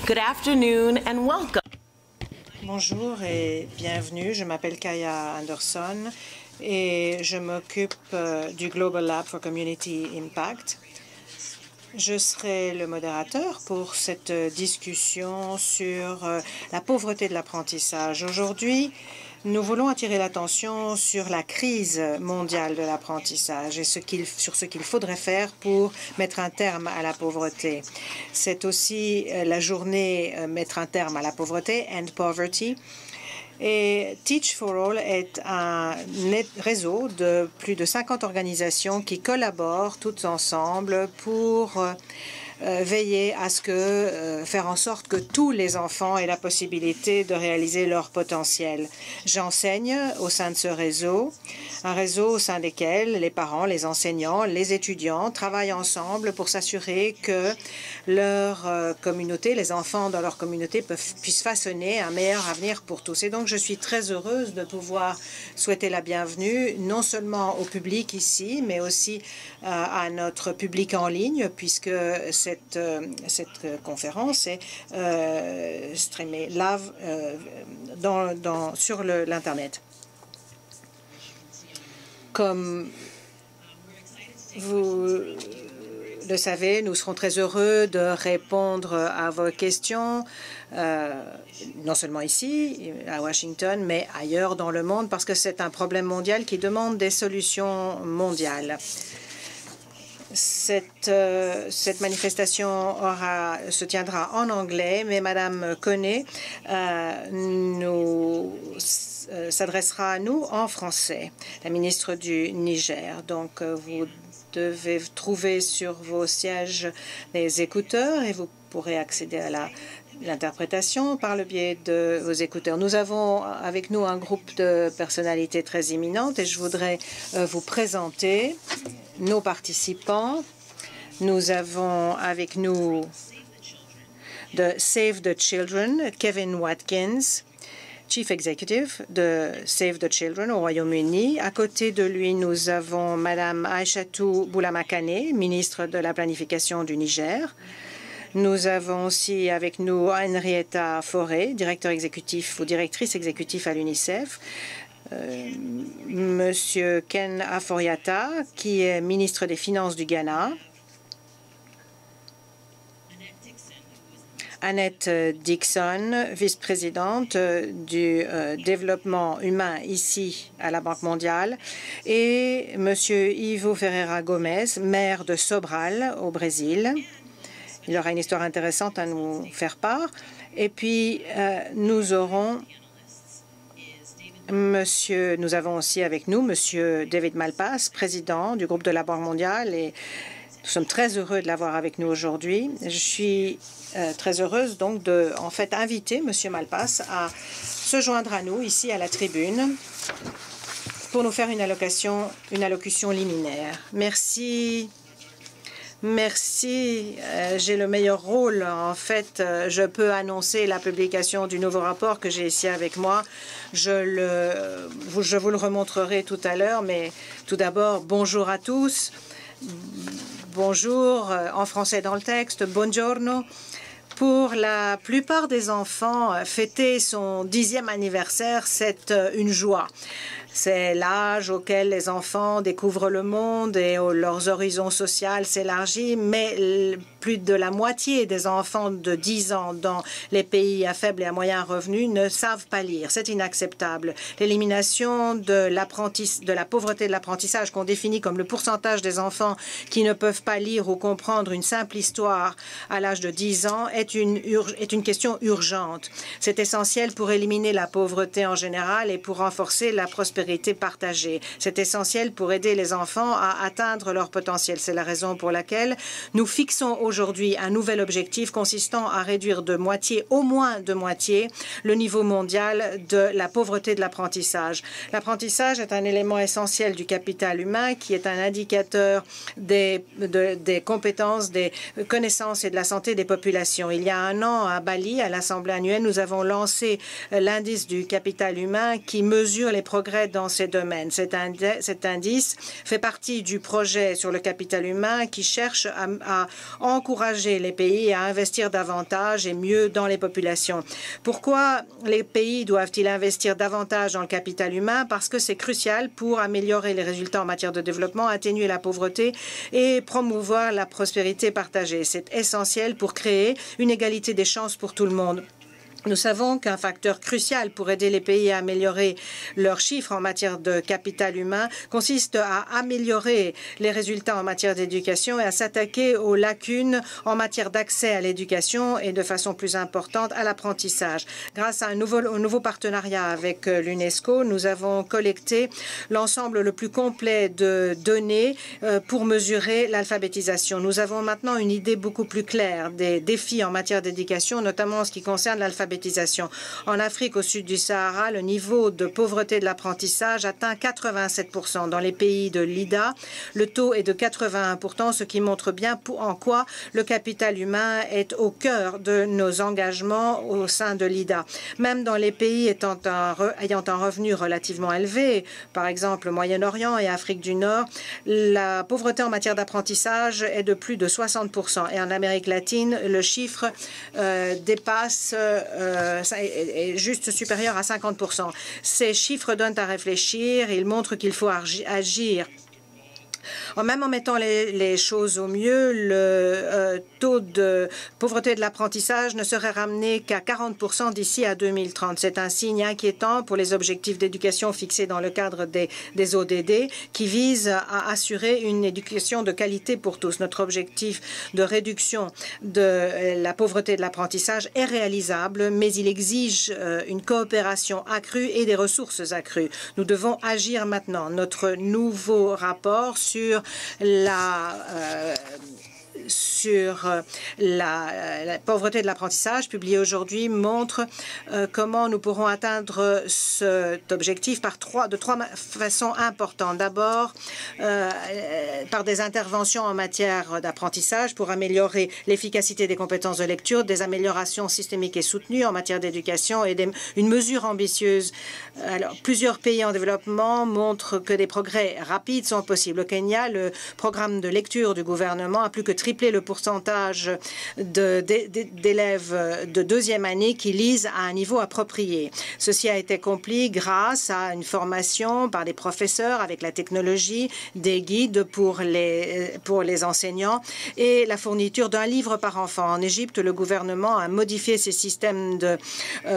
Good afternoon and welcome. Bonjour et bienvenue. Je m'appelle Kaya Anderson et je m'occupe du Global Lab for Community Impact. Je serai le modérateur pour cette discussion sur la pauvreté de l'apprentissage. Aujourd'hui, nous voulons attirer l'attention sur la crise mondiale de l'apprentissage et sur ce qu'il faudrait faire pour mettre un terme à la pauvreté. C'est aussi la journée Mettre un terme à la pauvreté, End Poverty. Et Teach for All est un réseau de plus de 50 organisations qui collaborent toutes ensemble pour veiller à ce que, faire en sorte que tous les enfants aient la possibilité de réaliser leur potentiel. J'enseigne au sein de ce réseau, un réseau au sein desquels les parents, les enseignants, les étudiants travaillent ensemble pour s'assurer que leur communauté, les enfants dans leur communauté puissent façonner un meilleur avenir pour tous. Et donc, je suis très heureuse de pouvoir souhaiter la bienvenue non seulement au public ici, mais aussi à notre public en ligne, puisque cette conférence est streamée live sur l'Internet. Comme vous le savez, nous serons très heureux de répondre à vos questions, non seulement ici, à Washington, mais ailleurs dans le monde, parce que c'est un problème mondial qui demande des solutions mondiales. Cette manifestation se tiendra en anglais, mais Madame Koné s'adressera à nous en français, la ministre du Niger. Donc, vous devez trouver sur vos sièges les écouteurs et vous pourrez accéder à l'interprétation par le biais de vos écouteurs. Nous avons avec nous un groupe de personnalités très éminentes et je voudrais vous présenter nos participants. Nous avons avec nous de Save the Children, Kevin Watkins, Chief Executive de Save the Children au Royaume-Uni. À côté de lui, nous avons Madame Aïchatou Boulamakane, ministre de la Planification du Niger. Nous avons aussi avec nous Henrietta Forêt, directeur exécutif ou directrice exécutive à l'UNICEF. Monsieur Ken Aforiata, qui est ministre des Finances du Ghana. Annette Dixon, vice-présidente du développement humain ici à la Banque mondiale. Et Monsieur Ivo Ferreira Gomes, maire de Sobral au Brésil. Il aura une histoire intéressante à nous faire part. Et puis, nous avons aussi avec nous Monsieur David Malpass, président du groupe de la Banque mondiale, et nous sommes très heureux de l'avoir avec nous aujourd'hui. Je suis très heureuse donc de inviter Monsieur Malpass à se joindre à nous ici à la tribune pour nous faire une allocution liminaire. Merci. Merci. J'ai le meilleur rôle. En fait, je peux annoncer la publication du nouveau rapport que j'ai ici avec moi. Je vous le remontrerai tout à l'heure, mais tout d'abord, bonjour à tous. Bonjour en français dans le texte. Buongiorno. Pour la plupart des enfants, fêter son 10e anniversaire, c'est une joie. C'est l'âge auquel les enfants découvrent le monde et leurs horizons sociaux s'élargissent, mais plus de la moitié des enfants de 10 ans dans les pays à faible et à moyen revenu ne savent pas lire. C'est inacceptable. L'élimination de la pauvreté de l'apprentissage, qu'on définit comme le pourcentage des enfants qui ne peuvent pas lire ou comprendre une simple histoire à l'âge de 10 ans, est une question urgente. C'est essentiel pour éliminer la pauvreté en général et pour renforcer la prospérité partagée. C'est essentiel pour aider les enfants à atteindre leur potentiel. C'est la raison pour laquelle nous fixons aujourd'hui un nouvel objectif consistant à réduire de moitié, au moins de moitié, le niveau mondial de la pauvreté de l'apprentissage. L'apprentissage est un élément essentiel du capital humain qui est un indicateur des compétences, des connaissances et de la santé des populations. Il y a un an, à Bali, à l'Assemblée annuelle, nous avons lancé l'indice du capital humain qui mesure les progrès dans ces domaines. Cet indice fait partie du projet sur le capital humain qui cherche à encourager les pays à investir davantage et mieux dans les populations. Pourquoi les pays doivent-ils investir davantage dans le capital humain? Parce que c'est crucial pour améliorer les résultats en matière de développement, atténuer la pauvreté et promouvoir la prospérité partagée. C'est essentiel pour créer une égalité des chances pour tout le monde. Nous savons qu'un facteur crucial pour aider les pays à améliorer leurs chiffres en matière de capital humain consiste à améliorer les résultats en matière d'éducation et à s'attaquer aux lacunes en matière d'accès à l'éducation et de façon plus importante à l'apprentissage. Grâce à un nouveau partenariat avec l'UNESCO, nous avons collecté l'ensemble le plus complet de données pour mesurer l'alphabétisation. Nous avons maintenant une idée beaucoup plus claire des défis en matière d'éducation, notamment en ce qui concerne l'alphabétisation. En Afrique, au sud du Sahara, le niveau de pauvreté de l'apprentissage atteint 87%. Dans les pays de l'IDA, le taux est de 81%, ce qui montre bien en quoi le capital humain est au cœur de nos engagements au sein de l'IDA. Même dans les pays ayant un revenu relativement élevé, par exemple Moyen-Orient et Afrique du Nord, la pauvreté en matière d'apprentissage est de plus de 60%. Et en Amérique latine, le chiffre dépasse est juste supérieur à 50%. Ces chiffres donnent à réfléchir. Ils montrent qu'il faut agir. Même en mettant les choses au mieux, le taux de pauvreté de l'apprentissage ne serait ramené qu'à 40% d'ici à 2030. C'est un signe inquiétant pour les objectifs d'éducation fixés dans le cadre des ODD qui visent à assurer une éducation de qualité pour tous. Notre objectif de réduction de la pauvreté de l'apprentissage est réalisable, mais il exige une coopération accrue et des ressources accrues. Nous devons agir maintenant. Notre nouveau rapport sur la pauvreté de l'apprentissage, publié aujourd'hui, montre comment nous pourrons atteindre cet objectif de trois façons importantes. D'abord, par des interventions en matière d'apprentissage pour améliorer l'efficacité des compétences de lecture, des améliorations systémiques et soutenues en matière d'éducation et une mesure ambitieuse. Alors, plusieurs pays en développement montrent que des progrès rapides sont possibles. Au Kenya, le programme de lecture du gouvernement a plus que triplé le pourcentage d'élèves de deuxième année qui lisent à un niveau approprié. Ceci a été accompli grâce à une formation par des professeurs avec la technologie, des guides pour les enseignants et la fourniture d'un livre par enfant. En Égypte, le gouvernement a modifié ses systèmes de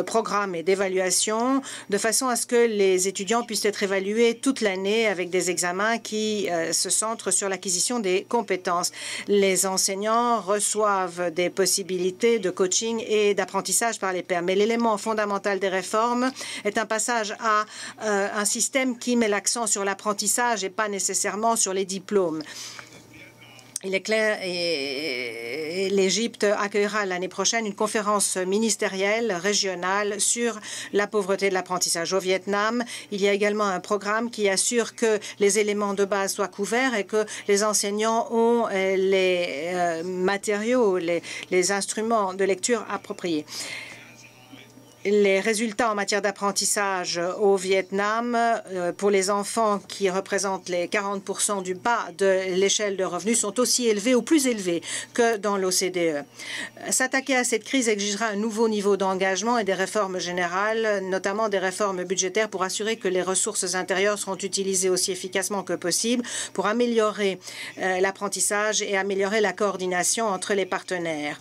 programmes et d'évaluation de façon à ce que les étudiants puissent être évalués toute l'année avec des examens qui se centrent sur l'acquisition des compétences. Les enseignants reçoivent des possibilités de coaching et d'apprentissage par les pairs. Mais l'élément fondamental des réformes est un passage à un système qui met l'accent sur l'apprentissage et pas nécessairement sur les diplômes. Il est clair et l'Égypte accueillera l'année prochaine une conférence ministérielle régionale sur la pauvreté de l'apprentissage. Au Vietnam, il y a également un programme qui assure que les éléments de base soient couverts et que les enseignants ont les matériaux, les instruments de lecture appropriés. Les résultats en matière d'apprentissage au Vietnam pour les enfants qui représentent les 40% du bas de l'échelle de revenus sont aussi élevés ou plus élevés que dans l'OCDE. S'attaquer à cette crise exigera un nouveau niveau d'engagement et des réformes générales, notamment des réformes budgétaires pour assurer que les ressources intérieures seront utilisées aussi efficacement que possible pour améliorer l'apprentissage et améliorer la coordination entre les partenaires.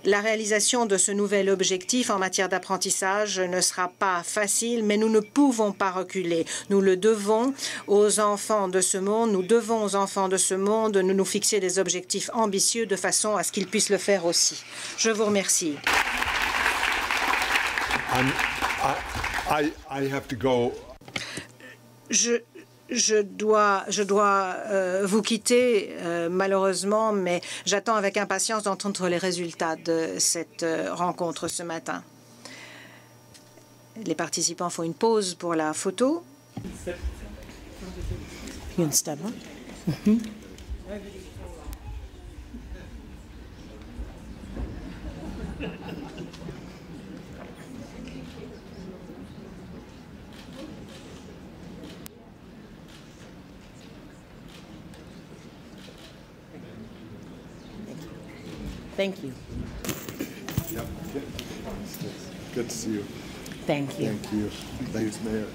La réalisation de ce nouvel objectif en matière d'apprentissage ne sera pas facile, mais nous ne pouvons pas reculer. Nous le devons aux enfants de ce monde. Nous devons aux enfants de ce monde de nous fixer des objectifs ambitieux de façon à ce qu'ils puissent le faire aussi. Je vous remercie. Je dois vous quitter, malheureusement, mais j'attends avec impatience d'entendre les résultats de cette rencontre ce matin. Les participants font une pause pour la photo. Thank you. Yep. Good to see you. Thank you. Thank you. Thanks, Mayor.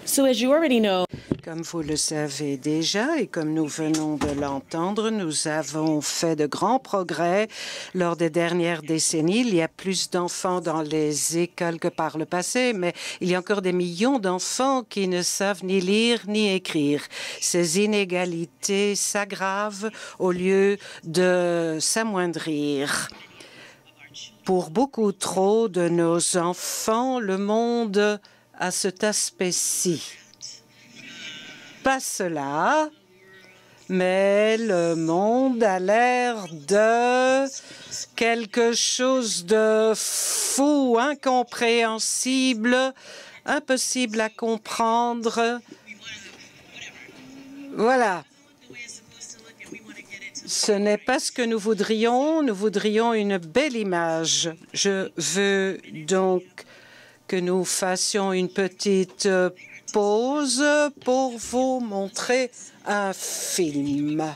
So as you already know, Comme vous le savez déjà et comme nous venons de l'entendre, nous avons fait de grands progrès lors des dernières décennies. Il y a plus d'enfants dans les écoles que par le passé, mais il y a encore des millions d'enfants qui ne savent ni lire ni écrire. Ces inégalités s'aggravent au lieu de s'amoindrir. Pour beaucoup trop de nos enfants, le monde a cet aspect-ci. Pas cela, mais le monde a l'air de quelque chose de fou, incompréhensible, impossible à comprendre. Voilà. Ce n'est pas ce que nous voudrions. Nous voudrions une belle image. Je veux donc que nous fassions une petite pause pour vous montrer un film.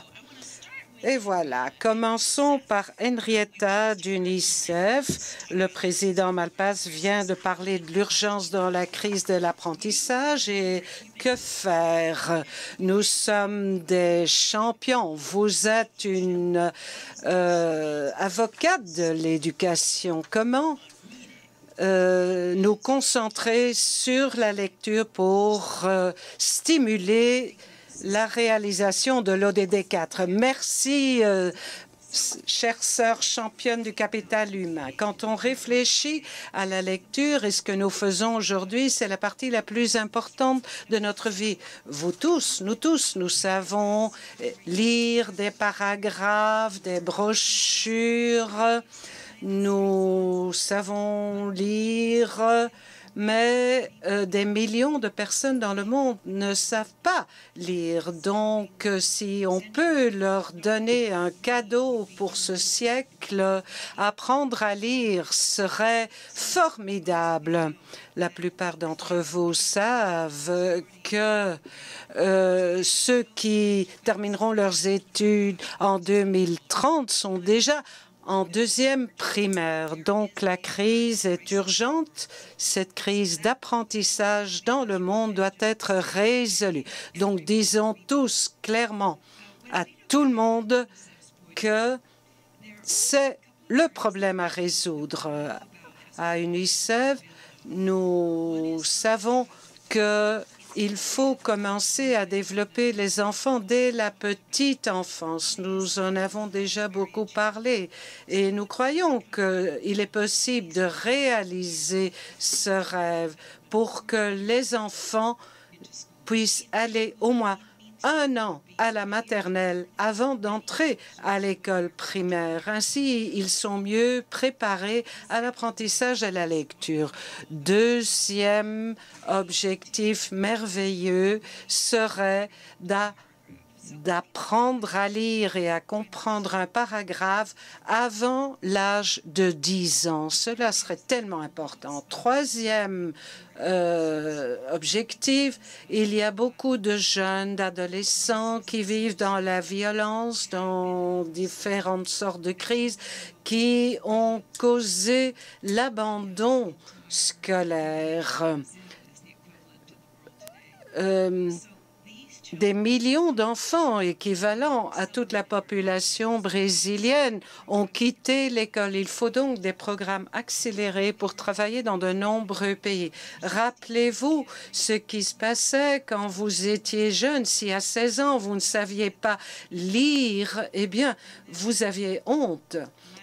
Et voilà, commençons par Henrietta d'UNICEF. Le président Malpass vient de parler de l'urgence dans la crise de l'apprentissage et que faire? Nous sommes des champions. Vous êtes une avocate de l'éducation. Comment nous concentrer sur la lecture pour stimuler la réalisation de l'ODD 4. Merci, chère sœur championne du capital humain. Quand on réfléchit à la lecture et ce que nous faisons aujourd'hui, c'est la partie la plus importante de notre vie. Vous tous, nous savons lire des paragraphes, des brochures. Nous savons lire, mais des millions de personnes dans le monde ne savent pas lire. Donc, si on peut leur donner un cadeau pour ce siècle, apprendre à lire serait formidable. La plupart d'entre vous savent que ceux qui termineront leurs études en 2030 sont déjà en deuxième primaire. Donc, la crise est urgente. Cette crise d'apprentissage dans le monde doit être résolue. Donc, disons tous clairement à tout le monde que c'est le problème à résoudre. À UNICEF, nous savons qu'il faut commencer à développer les enfants dès la petite enfance. Nous en avons déjà beaucoup parlé et nous croyons qu'il est possible de réaliser ce rêve pour que les enfants puissent aller au moins 1 an à la maternelle avant d'entrer à l'école primaire. Ainsi, ils sont mieux préparés à l'apprentissage et à la lecture. Deuxième objectif merveilleux serait d'apprendre à lire et à comprendre un paragraphe avant l'âge de 10 ans. Cela serait tellement important. Troisième objectif, il y a beaucoup de jeunes, d'adolescents qui vivent dans la violence, dans différentes sortes de crises qui ont causé l'abandon scolaire. Des millions d'enfants équivalents à toute la population brésilienne ont quitté l'école. Il faut donc des programmes accélérés pour travailler dans de nombreux pays. Rappelez-vous ce qui se passait quand vous étiez jeune. Si à 16 ans, vous ne saviez pas lire, eh bien, vous aviez honte.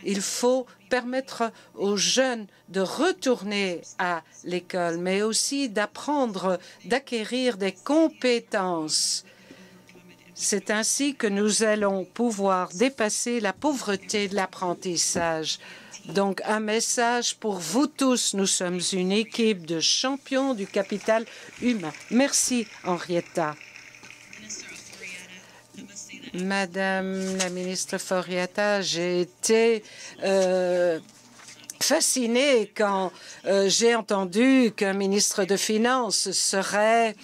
Il faut permettre aux jeunes de retourner à l'école, mais aussi d'apprendre, d'acquérir des compétences. C'est ainsi que nous allons pouvoir dépasser la pauvreté de l'apprentissage. Donc, un message pour vous tous. Nous sommes une équipe de champions du capital humain. Merci, Henrietta. Madame la ministre Foriata, j'ai été fascinée quand j'ai entendu qu'un ministre de Finances serait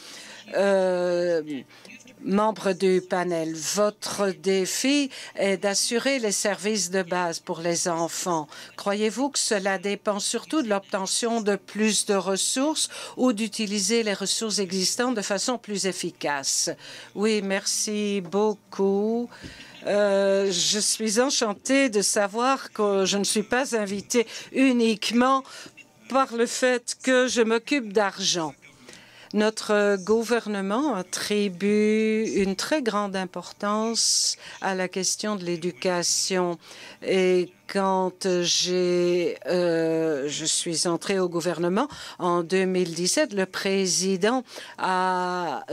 membres du panel. Votre défi est d'assurer les services de base pour les enfants. Croyez-vous que cela dépend surtout de l'obtention de plus de ressources ou d'utiliser les ressources existantes de façon plus efficace? Oui, merci beaucoup. Je suis enchantée de savoir que je ne suis pas invitée uniquement par le fait que je m'occupe d'argent. Notre gouvernement attribue une très grande importance à la question de l'éducation. Et quand je suis entrée au gouvernement en 2017, le président a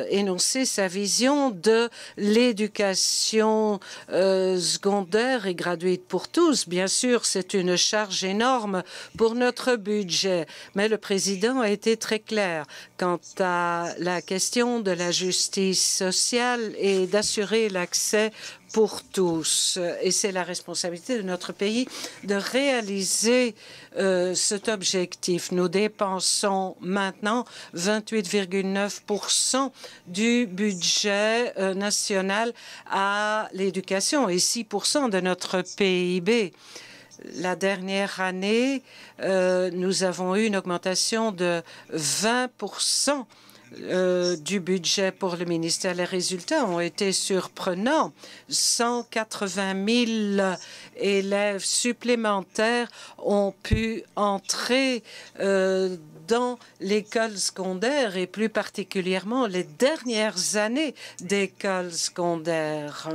énoncé sa vision de l'éducation secondaire et gratuite pour tous. Bien sûr, c'est une charge énorme pour notre budget, mais le président a été très clair quant à la question de la justice sociale et d'assurer l'accès pour tous. Et c'est la responsabilité de notre pays de réaliser cet objectif. Nous dépensons maintenant 28,9% du budget national à l'éducation et 6% de notre PIB. La dernière année, nous avons eu une augmentation de 20% du budget pour le ministère. Les résultats ont été surprenants. 180 000 élèves supplémentaires ont pu entrer dans l'école secondaire et plus particulièrement les dernières années d'école secondaire.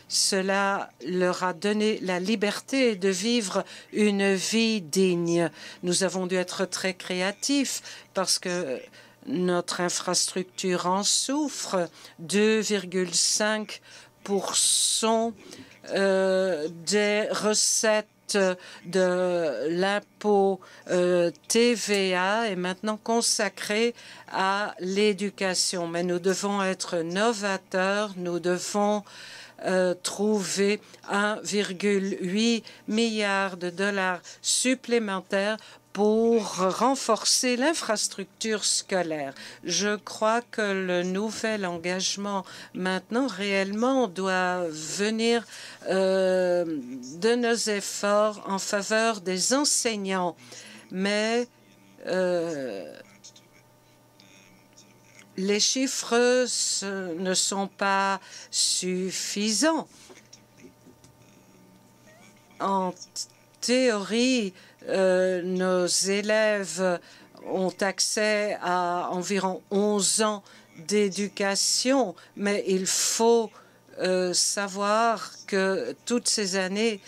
Cela leur a donné la liberté de vivre une vie digne. Nous avons dû être très créatifs parce que notre infrastructure en souffre. 2,5% des recettes de l'impôt TVA est maintenant consacré à l'éducation. Mais nous devons être novateurs, nous devons trouver 1,8 milliard de dollars supplémentaires pour renforcer l'infrastructure scolaire. Je crois que le nouvel engagement maintenant réellement doit venir de nos efforts en faveur des enseignants. Mais les chiffres ne sont pas suffisants. En théorie, nos élèves ont accès à environ 11 ans d'éducation, mais il faut savoir que toutes ces années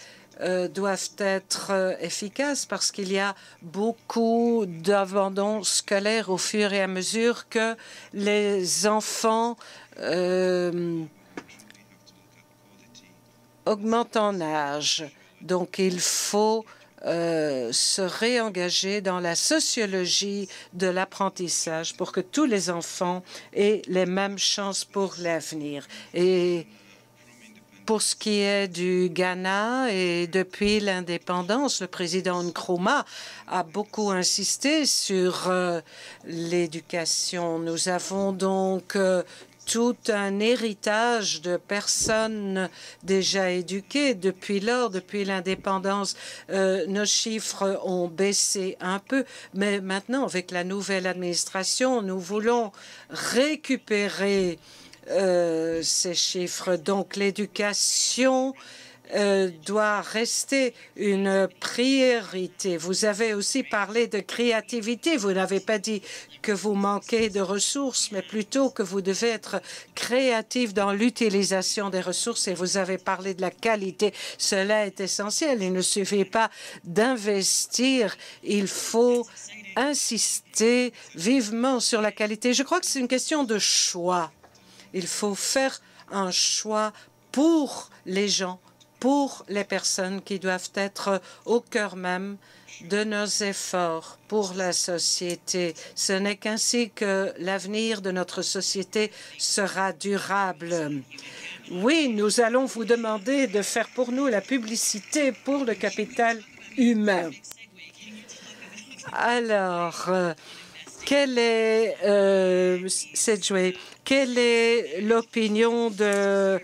doivent être efficaces parce qu'il y a beaucoup d'abandon scolaire au fur et à mesure que les enfants augmentent en âge. Donc, il faut se réengager dans la sociologie de l'apprentissage pour que tous les enfants aient les mêmes chances pour l'avenir. Et pour ce qui est du Ghana et depuis l'indépendance, le président Nkrumah a beaucoup insisté sur l'éducation. Nous avons donc tout un héritage de personnes déjà éduquées. Depuis lors, depuis l'indépendance, nos chiffres ont baissé un peu, mais maintenant, avec la nouvelle administration, nous voulons récupérer ces chiffres. Donc, l'éducation doit rester une priorité. Vous avez aussi parlé de créativité. Vous n'avez pas dit que vous manquez de ressources, mais plutôt que vous devez être créatif dans l'utilisation des ressources et vous avez parlé de la qualité. Cela est essentiel. Il ne suffit pas d'investir. Il faut insister vivement sur la qualité. Je crois que c'est une question de choix. Il faut faire un choix pour les gens, pour les personnes qui doivent être au cœur même de nos efforts pour la société. Ce n'est qu'ainsi que l'avenir de notre société sera durable. Oui, nous allons vous demander de faire pour nous la publicité pour le capital humain. Alors, quelle est, Sedgway, quelle est l'opinion de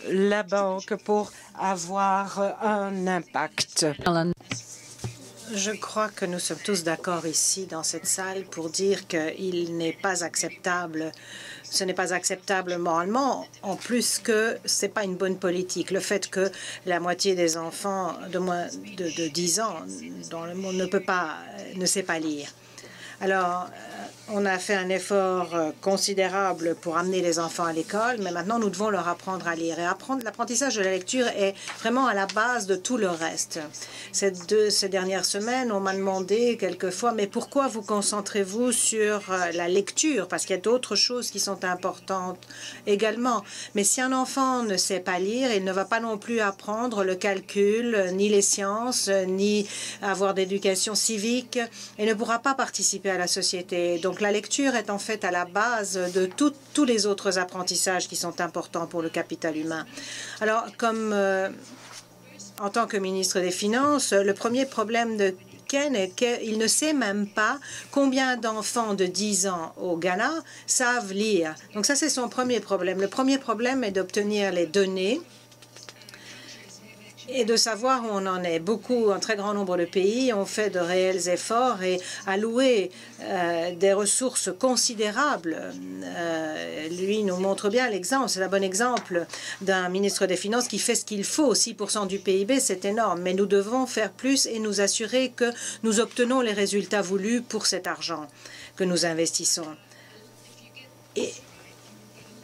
la banque pour avoir un impact? Je crois que nous sommes tous d'accord ici dans cette salle pour dire qu'il n'est pas acceptable. Ce n'est pas acceptable moralement, en plus que ce n'est pas une bonne politique. Le fait que la moitié des enfants de moins de 10 ans dans le monde ne sait pas lire. Alors, on a fait un effort considérable pour amener les enfants à l'école, mais maintenant nous devons leur apprendre à lire. Et l'apprentissage de la lecture est vraiment à la base de tout le reste. Ces dernières semaines, on m'a demandé quelquefois, mais pourquoi vous concentrez-vous sur la lecture? Parce qu'il y a d'autres choses qui sont importantes également. Mais si un enfant ne sait pas lire, il ne va pas non plus apprendre le calcul, ni les sciences, ni avoir d'éducation civique, et ne pourra pas participer à la société. Donc la lecture est en fait à la base de tous les autres apprentissages qui sont importants pour le capital humain. Alors, comme en tant que ministre des Finances, le premier problème de Ken est qu'il ne sait même pas combien d'enfants de 10 ans au Ghana savent lire. Donc ça, c'est son premier problème. Le premier problème est d'obtenir les données et de savoir où on en est. Un très grand nombre de pays ont fait de réels efforts et alloué des ressources considérables. Lui nous montre bien l'exemple, c'est un bon exemple d'un ministre des Finances qui fait ce qu'il faut. 6% du PIB, c'est énorme, mais nous devons faire plus et nous assurer que nous obtenons les résultats voulus pour cet argent que nous investissons. Et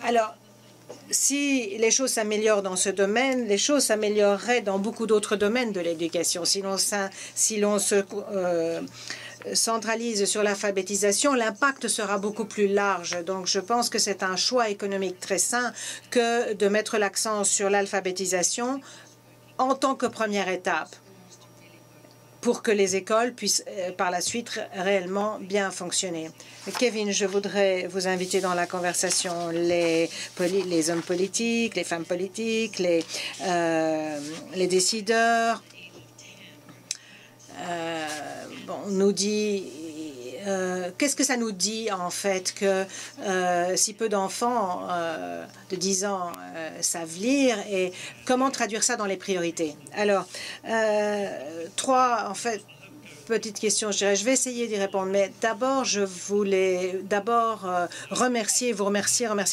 alors, si les choses s'améliorent dans ce domaine, les choses s'amélioreraient dans beaucoup d'autres domaines de l'éducation. Si l'on se centralise sur l'alphabétisation, l'impact sera beaucoup plus large. Donc, je pense que c'est un choix économique très sain que de mettre l'accent sur l'alphabétisation en tant que première étape, pour que les écoles puissent par la suite réellement bien fonctionner. Kevin, je voudrais vous inviter dans la conversation les hommes politiques, les femmes politiques, les décideurs. On nous dit... Qu'est-ce que ça nous dit, en fait, que si peu d'enfants de 10 ans savent lire et comment traduire ça dans les priorités? Alors, trois, en fait, petites questions, je dirais. Je vais essayer d'y répondre, mais d'abord, je voulais remercier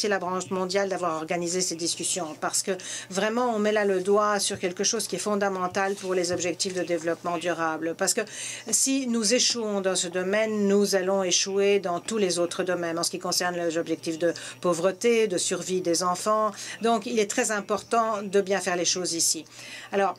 la Banque mondiale d'avoir organisé ces discussions, parce que vraiment, on met là le doigt sur quelque chose qui est fondamental pour les objectifs de développement durable. Parce que si nous échouons dans ce domaine, nous allons échouer dans tous les autres domaines, en ce qui concerne les objectifs de pauvreté, de survie des enfants. Donc, il est très important de bien faire les choses ici. Alors,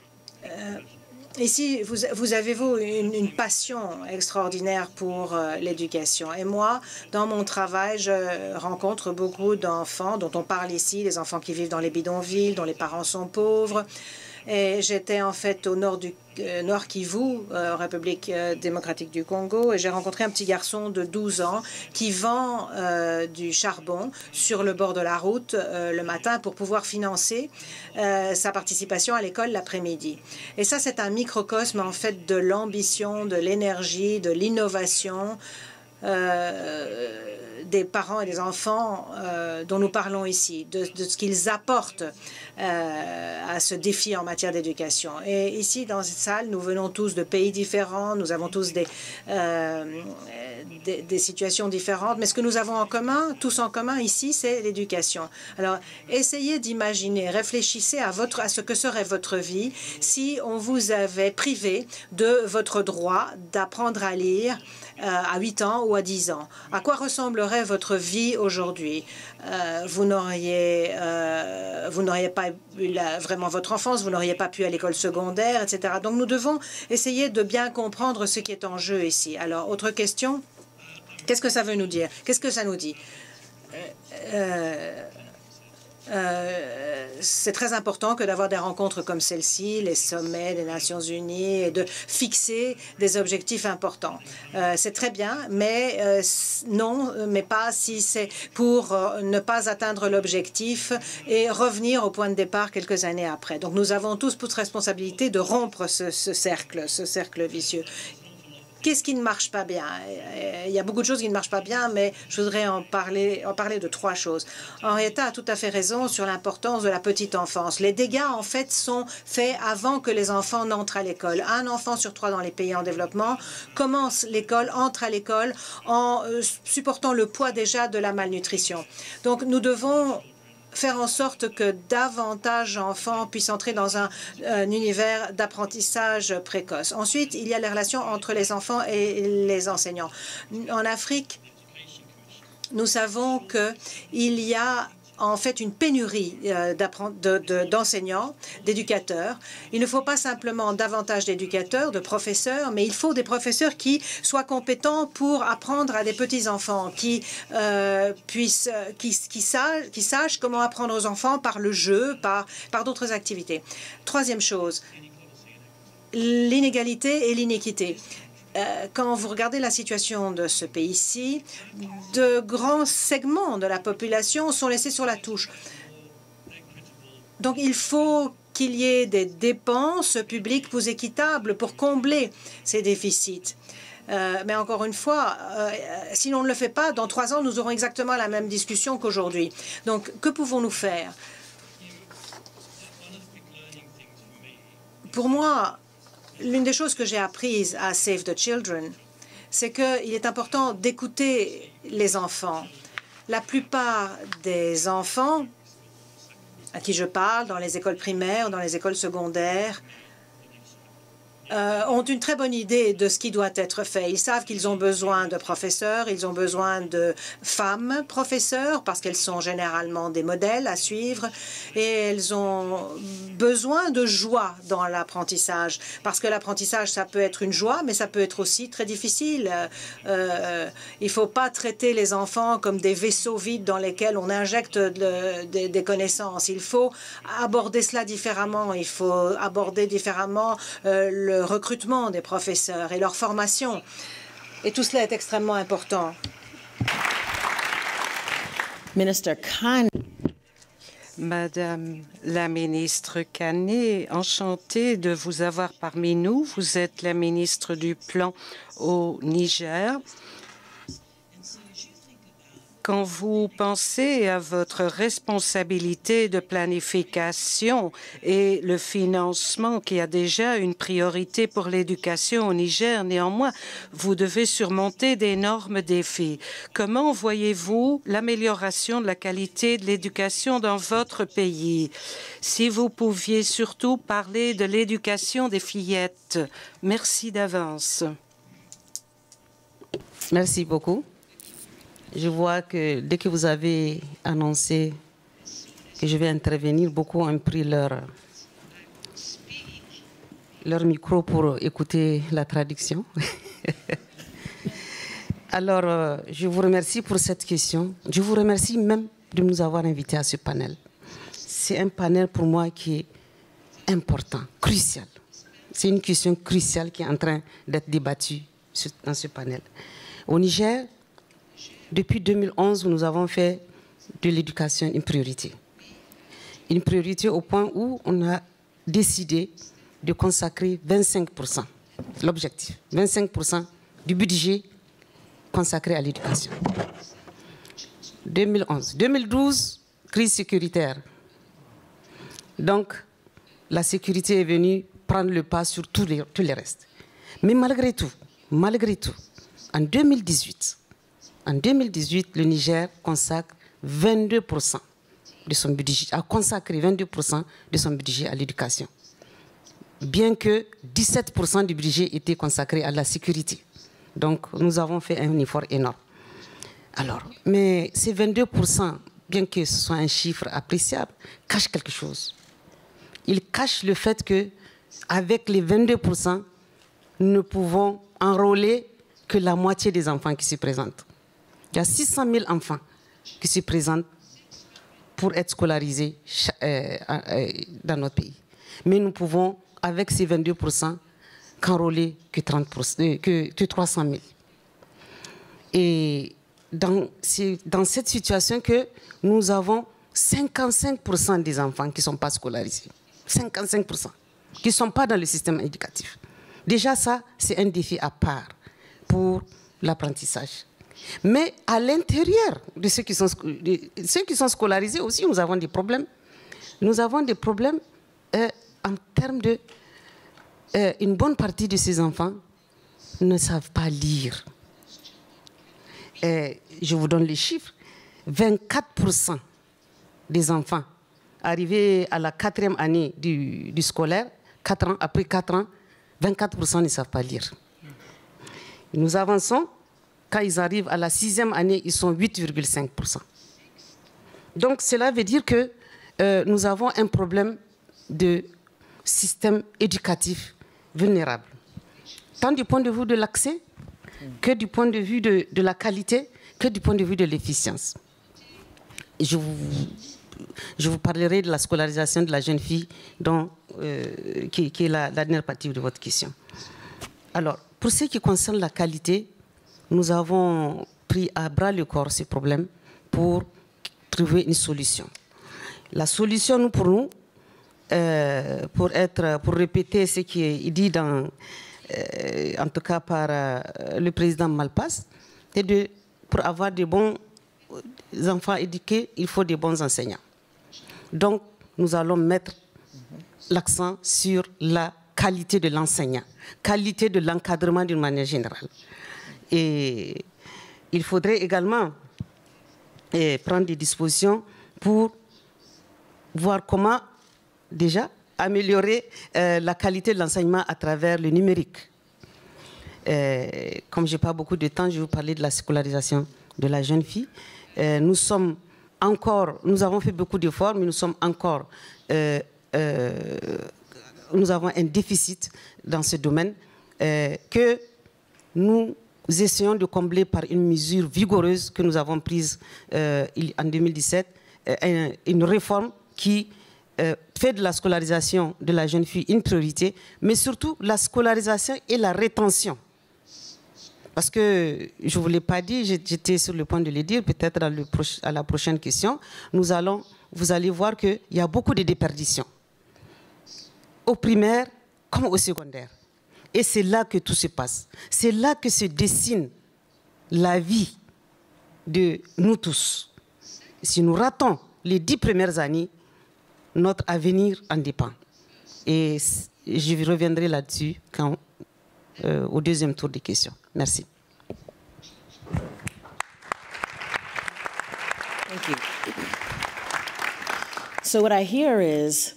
ici, vous avez une passion extraordinaire pour l'éducation. Et moi, dans mon travail, je rencontre beaucoup d'enfants dont on parle ici, les enfants qui vivent dans les bidonvilles, dont les parents sont pauvres. Et j'étais en fait au nord Kivu, République démocratique du Congo, et j'ai rencontré un petit garçon de 12 ans qui vend du charbon sur le bord de la route le matin pour pouvoir financer sa participation à l'école l'après-midi. Et ça, c'est un microcosme en fait de l'ambition, de l'énergie, de l'innovation des parents et des enfants dont nous parlons ici, de ce qu'ils apportent à ce défi en matière d'éducation. Et ici, dans cette salle, nous venons tous de pays différents, nous avons tous des situations différentes, mais ce que nous avons en commun, tous en commun ici, c'est l'éducation. Alors, essayez d'imaginer, réfléchissez à ce que serait votre vie si on vous avait privé de votre droit d'apprendre à lire à 8 ans ou à 10 ans. À quoi ressemblerait votre vie aujourd'hui? Vous n'auriez pas eu vraiment votre enfance, vous n'auriez pas pu à l'école secondaire, etc. Donc nous devons essayer de bien comprendre ce qui est en jeu ici. Alors, autre question? Qu'est-ce que ça veut nous dire? Qu'est-ce que ça nous dit? C'est très important que d'avoir des rencontres comme celle-ci, les sommets des Nations Unies, et de fixer des objectifs importants. C'est très bien, mais non, mais pas si c'est pour ne pas atteindre l'objectif et revenir au point de départ quelques années après. Donc nous avons tous responsabilité de rompre ce cercle vicieux. qu'est-ce qui ne marche pas bien? Il y a beaucoup de choses qui ne marchent pas bien, mais je voudrais en parler de 3 choses. Henrietta a tout à fait raison sur l'importance de la petite enfance. Les dégâts, en fait, sont faits avant que les enfants n'entrent à l'école. Un enfant sur 3 dans les pays en développement commence l'école, entre à l'école en supportant le poids déjà de la malnutrition. Donc, nous devons faire en sorte que davantage d'enfants puissent entrer dans un univers d'apprentissage précoce. Ensuite, il y a les relations entre les enfants et les enseignants. En Afrique, nous savons qu'il y a en fait une pénurie d'enseignants, d'éducateurs. Il ne faut pas simplement davantage d'éducateurs, de professeurs, mais il faut des professeurs qui soient compétents pour apprendre à des petits-enfants, qui sachent comment apprendre aux enfants par le jeu, par d'autres activités. 3e chose, l'inégalité et l'iniquité. Quand vous regardez la situation de ce pays-ci, de grands segments de la population sont laissés sur la touche. Donc, il faut qu'il y ait des dépenses publiques plus équitables pour combler ces déficits. Mais encore une fois, si l'on ne le fait pas, dans 3 ans, nous aurons exactement la même discussion qu'aujourd'hui. Donc, que pouvons-nous faire? Pour moi, l'une des choses que j'ai apprises à Save the Children, c'est qu'il est important d'écouter les enfants. La plupart des enfants à qui je parle, dans les écoles primaires, dans les écoles secondaires, ont une très bonne idée de ce qui doit être fait. Ils savent qu'ils ont besoin de professeurs, ils ont besoin de femmes professeurs parce qu'elles sont généralement des modèles à suivre et elles ont besoin de joie dans l'apprentissage parce que l'apprentissage, ça peut être une joie, mais ça peut être aussi très difficile. Il ne faut pas traiter les enfants comme des vaisseaux vides dans lesquels on injecte des connaissances. Il faut aborder cela différemment. Il faut aborder différemment le recrutement des professeurs et leur formation. Et tout cela est extrêmement important. Minister Khan. Madame la ministre Kane, enchantée de vous avoir parmi nous. Vous êtes la ministre du Plan au Niger. Quand vous pensez à votre responsabilité de planification et le financement qui a déjà une priorité pour l'éducation au Niger, néanmoins, vous devez surmonter d'énormes défis. Comment voyez-vous l'amélioration de la qualité de l'éducation dans votre pays? Si vous pouviez surtout parler de l'éducation des fillettes. Merci d'avance. Merci beaucoup. Je vois que dès que vous avez annoncé que je vais intervenir, beaucoup ont pris leur micro pour écouter la traduction. Alors, je vous remercie pour cette question. Je vous remercie même de nous avoir invités à ce panel. C'est un panel pour moi qui est important, crucial. C'est une question cruciale qui est en train d'être débattue dans ce panel. Au Niger, depuis 2011, nous avons fait de l'éducation une priorité. Une priorité au point où on a décidé de consacrer 25%, l'objectif, 25% du budget consacré à l'éducation. 2011. 2012, crise sécuritaire. Donc, la sécurité est venue prendre le pas sur tous les restes. Mais malgré tout, en 2018, le Niger consacre 22% de son budget, a consacré 22% de son budget à l'éducation, bien que 17% du budget était consacré à la sécurité. Donc, nous avons fait un effort énorme. Alors, mais ces 22%, bien que ce soit un chiffre appréciable, cachent quelque chose. Il cache le fait que, avec les 22%, nous ne pouvons enrôler que la moitié des enfants qui se présentent. Il y a 600 000 enfants qui se présentent pour être scolarisés dans notre pays. Mais nous pouvons, avec ces 22%, qu'enrôler que 300 000. Et c'est dans cette situation que nous avons 55% des enfants qui ne sont pas scolarisés. 55% qui ne sont pas dans le système éducatif. Déjà, ça, c'est un défi à part. pour l'apprentissage. Mais à l'intérieur de ceux qui sont scolarisés aussi, nous avons des problèmes. Nous avons des problèmes en termes de... une bonne partie de ces enfants ne savent pas lire. Je vous donne les chiffres. 24% des enfants arrivés à la 4e année du scolaire, après 4 ans, 24% ne savent pas lire. Nous avançons, quand ils arrivent à la 6e année, ils sont 8,5%. Donc cela veut dire que nous avons un problème de système éducatif vulnérable, tant du point de vue de l'accès, que du point de vue de la qualité, que du point de vue de l'efficience. Je vous parlerai de la scolarisation de la jeune fille, qui est la dernière partie de votre question. Alors, pour ce qui concerne la qualité, nous avons pris à bras le corps ce problème pour trouver une solution. La solution, pour nous, pour répéter ce qui est dit en tout cas par le président Malpass, c'est pour avoir de bons enfants éduqués, il faut de bons enseignants. Donc, nous allons mettre l'accent sur la qualité de l'enseignant, qualité de l'encadrement d'une manière générale. Et il faudrait également prendre des dispositions pour voir comment déjà améliorer la qualité de l'enseignement à travers le numérique. Comme je n'ai pas beaucoup de temps, je vais vous parler de la scolarisation de la jeune fille. Nous avons fait beaucoup d'efforts, mais nous avons un déficit dans ce domaine que nous essayons de combler par une mesure vigoureuse que nous avons prise en 2017, une réforme qui fait de la scolarisation de la jeune fille une priorité, mais surtout la scolarisation et la rétention. Parce que, je ne vous l'ai pas dit, j'étais sur le point de le dire, peut-être à la prochaine question, vous allez voir qu'il y a beaucoup de déperditions, au primaire comme au secondaire. Et c'est là que tout se passe. C'est là que se dessine la vie de nous tous. Si nous ratons les 10 premières années, notre avenir en dépend. Et je reviendrai là-dessus au deuxième tour des questions. Merci. Thank you. So what I hear is,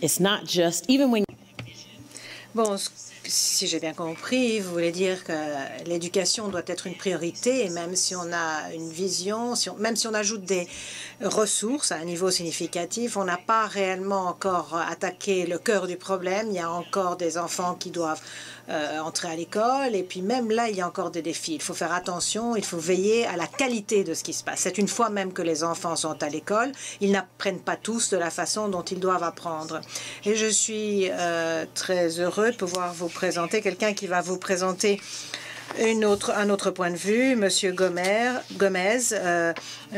it's not just, even when... Bon, si j'ai bien compris, vous voulez dire que l'éducation doit être une priorité, et même si on a une vision, même si on ajoute des ressources à un niveau significatif, on n'a pas réellement encore attaqué le cœur du problème. Il y a encore des enfants qui doivent entrer à l'école, et puis même là, il y a encore des défis. Il faut faire attention, il faut veiller à la qualité de ce qui se passe. C'est une fois même que les enfants sont à l'école, ils n'apprennent pas tous de la façon dont ils doivent apprendre. Et je suis très heureux de pouvoir vous présenter quelqu'un qui va vous présenter un autre point de vue, Monsieur Gomez,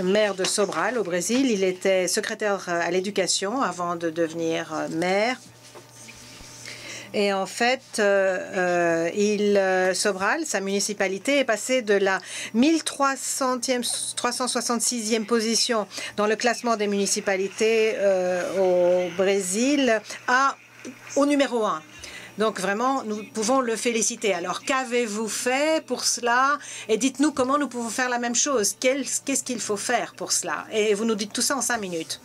maire de Sobral au Brésil. Il était secrétaire à l'éducation avant de devenir maire. Et en fait, Sobral, sa municipalité, est passée de la 1366e position dans le classement des municipalités au Brésil au numéro 1. Donc vraiment, nous pouvons le féliciter. Alors, qu'avez-vous fait pour cela? Et dites-nous comment nous pouvons faire la même chose. Qu'est-ce qu'il faut faire pour cela? Et vous nous dites tout ça en 5 minutes.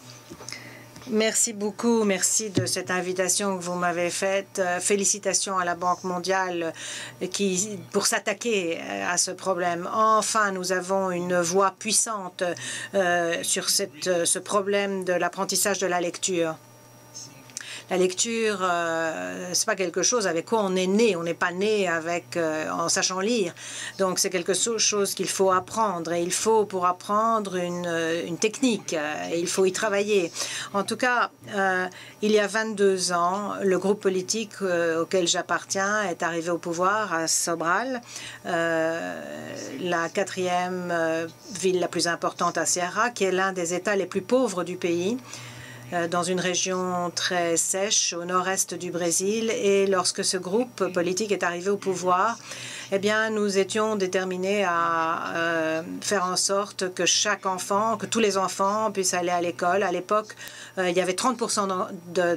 Merci beaucoup. Merci de cette invitation que vous m'avez faite. Félicitations à la Banque mondiale pour s'attaquer à ce problème. Enfin, nous avons une voix puissante sur ce problème de l'apprentissage de la lecture. La lecture, c'est pas quelque chose avec quoi on est né. On n'est pas né en sachant lire. Donc, c'est quelque chose qu'il faut apprendre. Et il faut, pour apprendre, une technique. Et il faut y travailler. En tout cas, il y a 22 ans, le groupe politique auquel j'appartiens est arrivé au pouvoir à Sobral, la 4e ville la plus importante à Ceará, qui est l'un des États les plus pauvres du pays. dans une région très sèche au nord-est du Brésil. Et lorsque ce groupe politique est arrivé au pouvoir, eh bien, nous étions déterminés à faire en sorte que chaque enfant, que tous les enfants puissent aller à l'école. À l'époque, il y avait 30%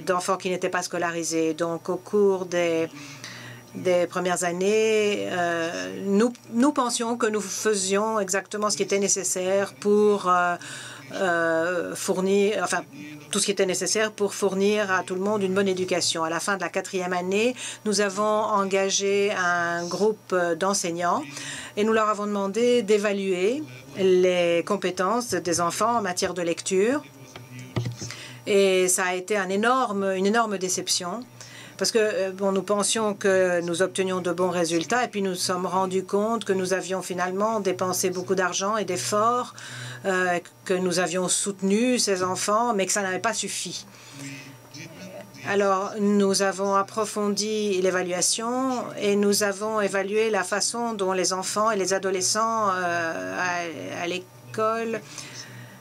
d'enfants qui n'étaient pas scolarisés. Donc, au cours des premières années, nous pensions que nous faisions exactement ce qui était nécessaire pour fournir, enfin, tout ce qui était nécessaire pour fournir à tout le monde une bonne éducation. À la fin de la 4e année, nous avons engagé un groupe d'enseignants et nous leur avons demandé d'évaluer les compétences des enfants en matière de lecture. Et ça a été une énorme déception. Parce que nous pensions que nous obtenions de bons résultats et puis nous nous sommes rendus compte que nous avions finalement dépensé beaucoup d'argent et d'efforts, que nous avions soutenu ces enfants, mais que ça n'avait pas suffi. Alors, nous avons approfondi l'évaluation et nous avons évalué la façon dont les enfants et les adolescents à l'école.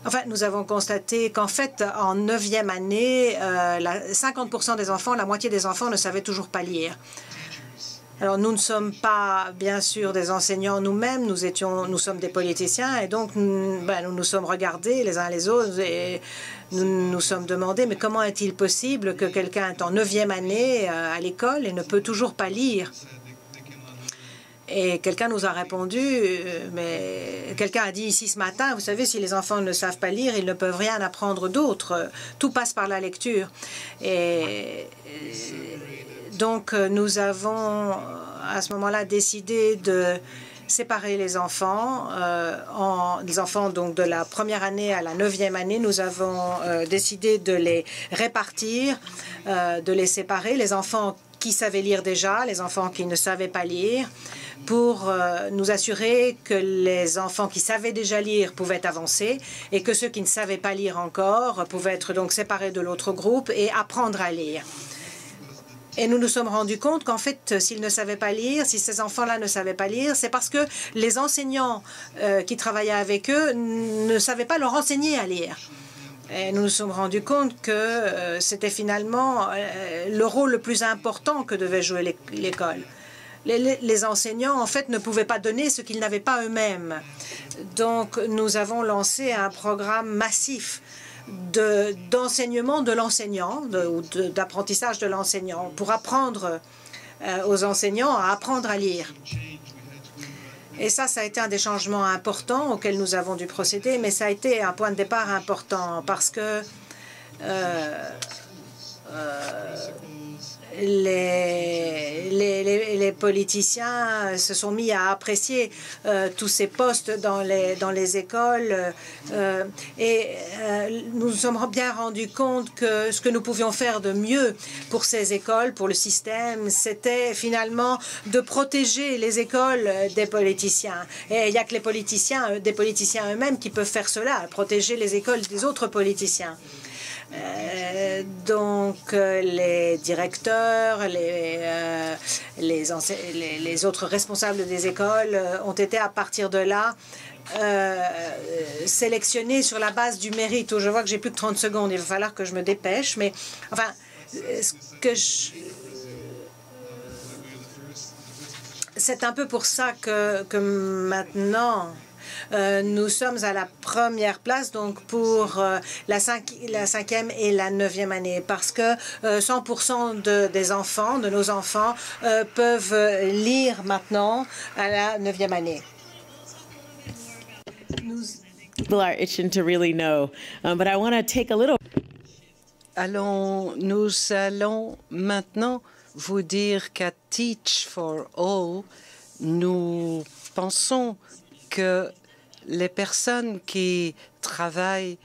Enfin, nous avons constaté qu'en fait, en 9e année, 50% des enfants, la moitié des enfants ne savaient toujours pas lire. Alors, nous ne sommes pas, bien sûr, des enseignants nous-mêmes, nous sommes des politiciens, et donc nous nous sommes regardés les uns les autres et nous nous sommes demandé, mais comment est-il possible que quelqu'un est en 9e année à l'école et ne peut toujours pas lire? Et quelqu'un nous a répondu, mais quelqu'un a dit ici ce matin, vous savez, si les enfants ne savent pas lire, ils ne peuvent rien apprendre d'autre. Tout passe par la lecture. Et donc, nous avons à ce moment-là décidé de séparer les enfants. Les enfants donc, de la 1re année à la 9e année, nous avons décidé de les répartir, de les séparer. Les enfants qui savaient lire déjà, les enfants qui ne savaient pas lire, pour nous assurer que les enfants qui savaient déjà lire pouvaient avancer et que ceux qui ne savaient pas lire encore pouvaient être donc séparés de l'autre groupe et apprendre à lire. Et nous nous sommes rendus compte qu'en fait, s'ils ne savaient pas lire, si ces enfants-là ne savaient pas lire, c'est parce que les enseignants qui travaillaient avec eux ne savaient pas leur enseigner à lire. Et nous nous sommes rendus compte que c'était finalement le rôle le plus important que devait jouer l'école. Les enseignants, en fait, ne pouvaient pas donner ce qu'ils n'avaient pas eux-mêmes. Donc, nous avons lancé un programme massif d'enseignement de l'enseignant, ou d'apprentissage de l'enseignant, pour apprendre aux enseignants à apprendre à lire. Et ça a été un des changements importants auxquels nous avons dû procéder, mais ça a été un point de départ important parce que les politiciens se sont mis à apprécier tous ces postes dans les écoles et nous nous sommes bien rendus compte que ce que nous pouvions faire de mieux pour ces écoles, pour le système, c'était finalement de protéger les écoles des politiciens. Et il n'y a que des politiciens eux-mêmes qui peuvent faire cela, protéger les écoles des autres politiciens. Donc, les directeurs, les autres responsables des écoles ont été à partir de là sélectionnés sur la base du mérite. Je vois que j'ai plus que 30 secondes, il va falloir que je me dépêche, mais enfin, c'est un peu pour ça que maintenant nous sommes à la 1re place, donc pour la 5e et la 9e année, parce que 100% des enfants, de nos enfants, peuvent lire maintenant à la 9e année. People are itching to really know, but I want to take a little. Nous allons maintenant vous dire qu'à Teach for All, nous pensons que les personnes qui travaillent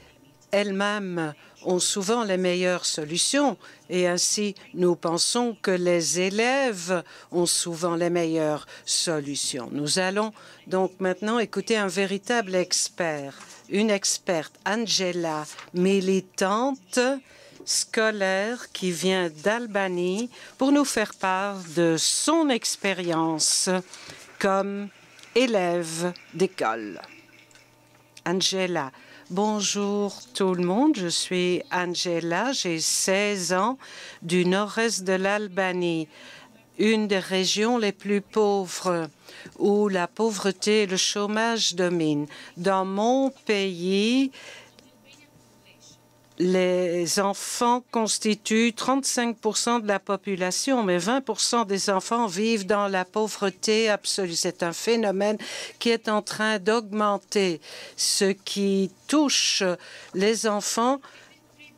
elles-mêmes ont souvent les meilleures solutions et ainsi nous pensons que les élèves ont souvent les meilleures solutions. Nous allons donc maintenant écouter un véritable expert, une experte, Angela, militante scolaire qui vient d'Albanie pour nous faire part de son expérience comme élève d'école. Angela. Bonjour tout le monde, je suis Angela, j'ai 16 ans, du nord-est de l'Albanie, une des régions les plus pauvres où la pauvreté et le chômage dominent. Dans mon pays, les enfants constituent 35% de la population, mais 20% des enfants vivent dans la pauvreté absolue. C'est un phénomène qui est en train d'augmenter, ce qui touche les enfants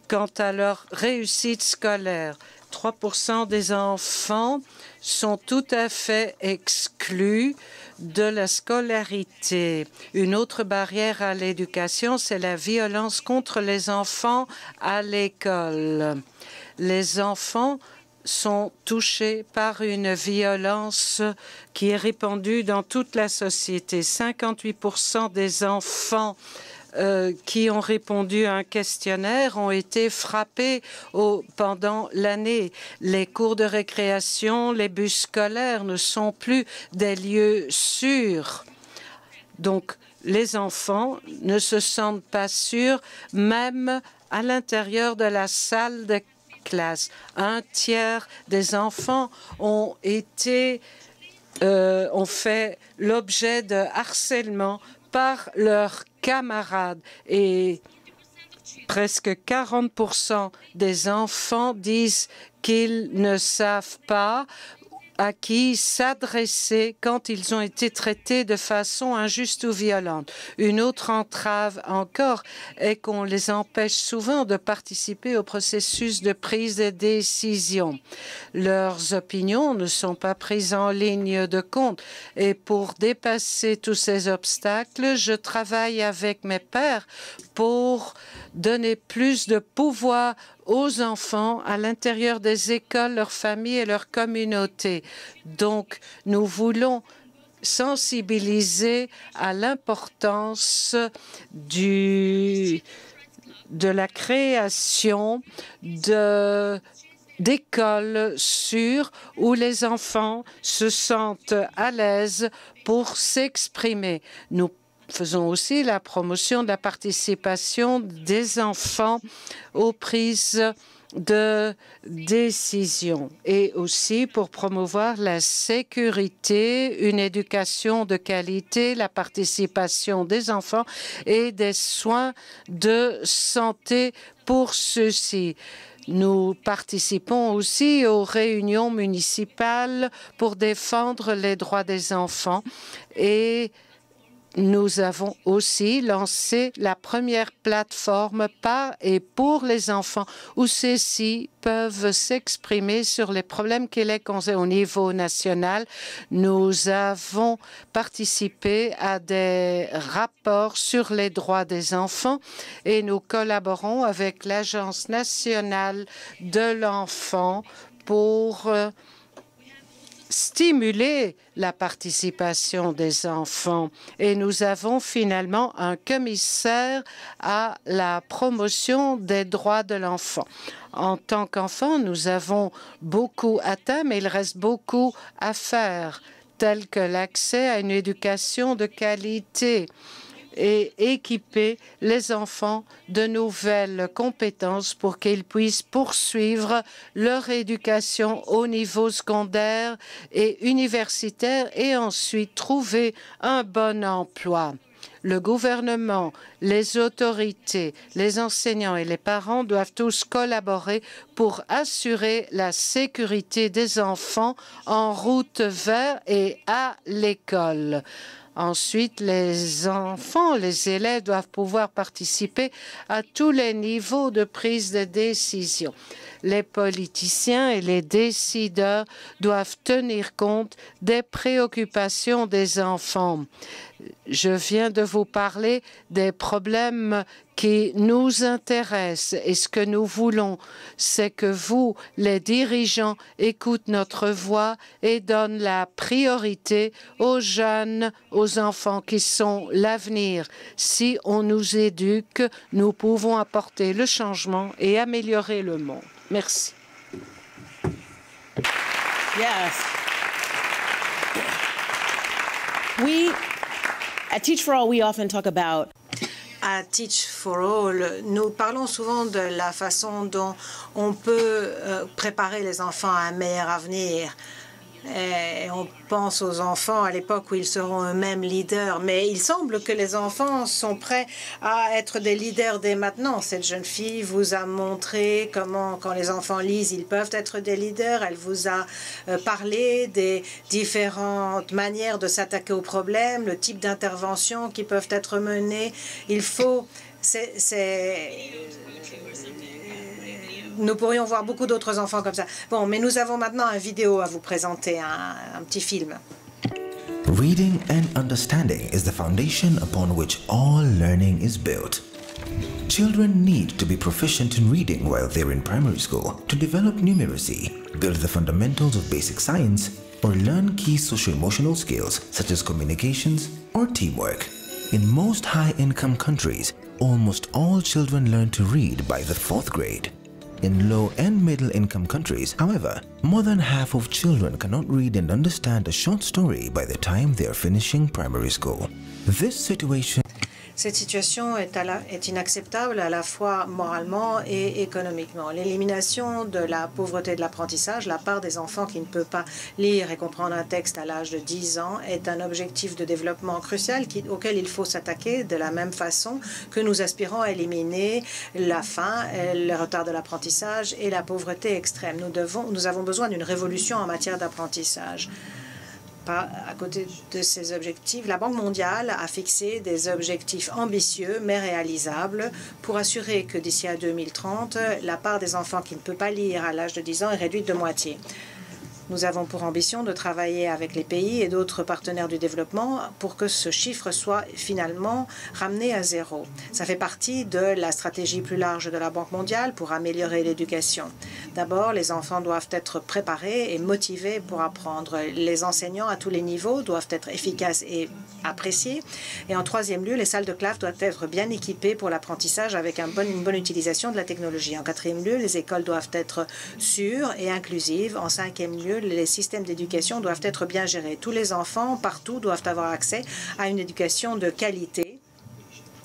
quant à leur réussite scolaire. 3% des enfants sont tout à fait exclus de la scolarité. Une autre barrière à l'éducation, c'est la violence contre les enfants à l'école. Les enfants sont touchés par une violence qui est répandue dans toute la société. 58% des enfants qui ont répondu à un questionnaire ont été frappés pendant l'année. Les cours de récréation, les bus scolaires ne sont plus des lieux sûrs. Donc, les enfants ne se sentent pas sûrs, même à l'intérieur de la salle de classe. Un tiers des enfants ont fait l'objet de harcèlement par leurs camarades et presque 40% des enfants disent qu'ils ne savent pas à qui s'adresser quand ils ont été traités de façon injuste ou violente. Une autre entrave encore est qu'on les empêche souvent de participer au processus de prise de décision. Leurs opinions ne sont pas prises en ligne de compte. Et pour dépasser tous ces obstacles, je travaille avec mes pairs pour donner plus de pouvoir aux enfants à l'intérieur des écoles, leurs familles et leurs communautés. Donc, nous voulons sensibiliser à l'importance de la création d'écoles sûres où les enfants se sentent à l'aise pour s'exprimer. Nous faisons aussi la promotion de la participation des enfants aux prises de décision et aussi pour promouvoir la sécurité, une éducation de qualité, la participation des enfants et des soins de santé pour ceux-ci. Nous participons aussi aux réunions municipales pour défendre les droits des enfants et nous avons aussi lancé la première plateforme par et pour les enfants où ceux-ci peuvent s'exprimer sur les problèmes qui les concernent au niveau national. Nous avons participé à des rapports sur les droits des enfants et nous collaborons avec l'Agence nationale de l'enfant pour stimuler la participation des enfants. Et nous avons finalement un commissaire à la promotion des droits de l'enfant. En tant qu'enfant, nous avons beaucoup atteint, mais il reste beaucoup à faire, tel que l'accès à une éducation de qualité et équiper les enfants de nouvelles compétences pour qu'ils puissent poursuivre leur éducation au niveau secondaire et universitaire et ensuite trouver un bon emploi. Le gouvernement, les autorités, les enseignants et les parents doivent tous collaborer pour assurer la sécurité des enfants en route vers et à l'école. Ensuite, les enfants, les élèves doivent pouvoir participer à tous les niveaux de prise de décision. Les politiciens et les décideurs doivent tenir compte des préoccupations des enfants. Je viens de vous parler des problèmes qui nous intéressent et ce que nous voulons, c'est que vous, les dirigeants, écoutent notre voix et donnent la priorité aux jeunes, aux enfants qui sont l'avenir. Si on nous éduque, nous pouvons apporter le changement et améliorer le monde. Merci. Yes. At Teach for All, we often talk about à Teach for All, nous parlons souvent de la façon dont on peut préparer les enfants à un meilleur avenir. Et on pense aux enfants à l'époque où ils seront eux-mêmes leaders. Mais il semble que les enfants sont prêts à être des leaders dès maintenant. Cette jeune fille vous a montré comment, quand les enfants lisent, ils peuvent être des leaders. Elle vous a parlé des différentes manières de s'attaquer aux problèmes, le type d'intervention qui peuvent être menées. Il faut... Nous pourrions voir beaucoup d'autres enfants comme ça. Bon, mais nous avons maintenant une vidéo à vous présenter, un petit film. Reading and understanding is the foundation upon which all learning is built. Children need to be proficient in reading while they're in primary school to develop numeracy, build the fundamentals of basic science, or learn key socio-emotional skills such as communications or teamwork. In most high-income countries, almost all children learn to read by the 4th grade. In low and middle-income countries, however, more than half of children cannot read and understand a short story by the time they are finishing primary school. This situation Cette situation est inacceptable à la fois moralement et économiquement. L'élimination de la pauvreté de l'apprentissage, la part des enfants qui ne peuvent pas lire et comprendre un texte à l'âge de 10 ans, est un objectif de développement crucial auquel il faut s'attaquer de la même façon que nous aspirons à éliminer la faim, le retard de l'apprentissage et la pauvreté extrême. Nous avons besoin d'une révolution en matière d'apprentissage. À côté de ces objectifs, la Banque mondiale a fixé des objectifs ambitieux mais réalisables pour assurer que d'ici à 2030, la part des enfants qui ne peuvent pas lire à l'âge de 10 ans est réduite de moitié. Nous avons pour ambition de travailler avec les pays et d'autres partenaires du développement pour que ce chiffre soit finalement ramené à 0. Ça fait partie de la stratégie plus large de la Banque mondiale pour améliorer l'éducation. D'abord, les enfants doivent être préparés et motivés pour apprendre. Les enseignants à tous les niveaux doivent être efficaces et appréciés. Et en troisième lieu, les salles de classe doivent être bien équipées pour l'apprentissage avec une bonne utilisation de la technologie. En quatrième lieu, les écoles doivent être sûres et inclusives. En cinquième lieu, les systèmes d'éducation doivent être bien gérés. Tous les enfants, partout, doivent avoir accès à une éducation de qualité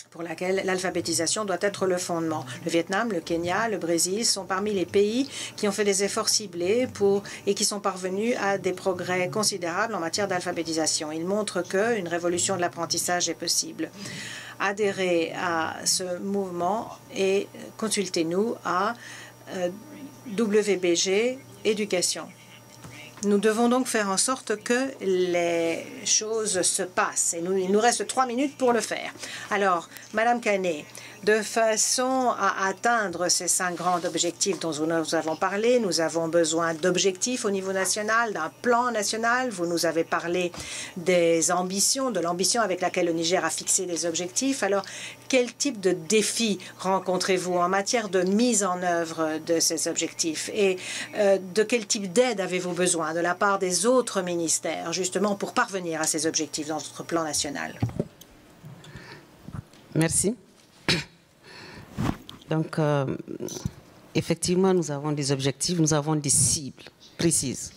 pour laquelle l'alphabétisation doit être le fondement. Le Vietnam, le Kenya, le Brésil sont parmi les pays qui ont fait des efforts ciblés et qui sont parvenus à des progrès considérables en matière d'alphabétisation. Ils montrent qu'une révolution de l'apprentissage est possible. Adhérez à ce mouvement et consultez-nous à WBG Éducation. Nous devons donc faire en sorte que les choses se passent. Et il nous reste 3 minutes pour le faire. Alors, Madame Canet, de façon à atteindre ces 5 grands objectifs dont nous avons parlé, nous avons besoin d'objectifs au niveau national, d'un plan national. Vous nous avez parlé des ambitions, de l'ambition avec laquelle le Niger a fixé des objectifs. Alors, quel type de défis rencontrez-vous en matière de mise en œuvre de ces objectifs? Et de quel type d'aide avez-vous besoin de la part des autres ministères, justement, pour parvenir à ces objectifs dans notre plan national? Merci. Donc, effectivement, nous avons des objectifs, nous avons des cibles précises,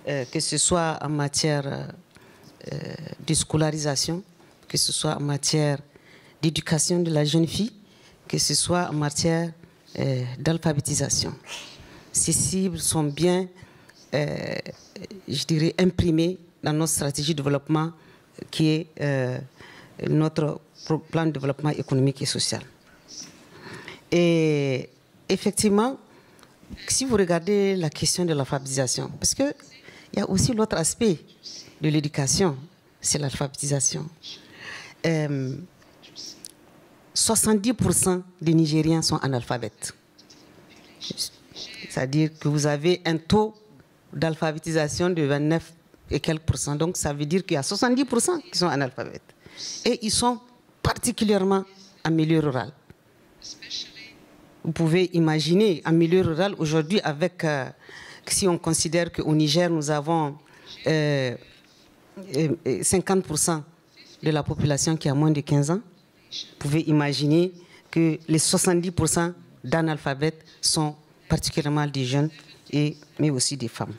que ce soit en matière de scolarisation, que ce soit en matière d'éducation de la jeune fille, que ce soit en matière d'alphabétisation. Ces cibles sont bien, je dirais, imprimées dans notre stratégie de développement qui est notre plan de développement économique et social. Et effectivement, si vous regardez la question de l'alphabétisation, parce qu'il y a aussi l'autre aspect de l'éducation, c'est l'alphabétisation. 70% des Nigériens sont analphabètes. C'est-à-dire que vous avez un taux d'alphabétisation de 29 et quelques %. Donc ça veut dire qu'il y a 70% qui sont analphabètes. Et ils sont particulièrement en milieu rural. Vous pouvez imaginer en milieu rural aujourd'hui avec, si on considère qu'au Niger, nous avons 50% de la population qui a moins de 15 ans, vous pouvez imaginer que les 70% d'analphabètes sont particulièrement des jeunes, mais aussi des femmes.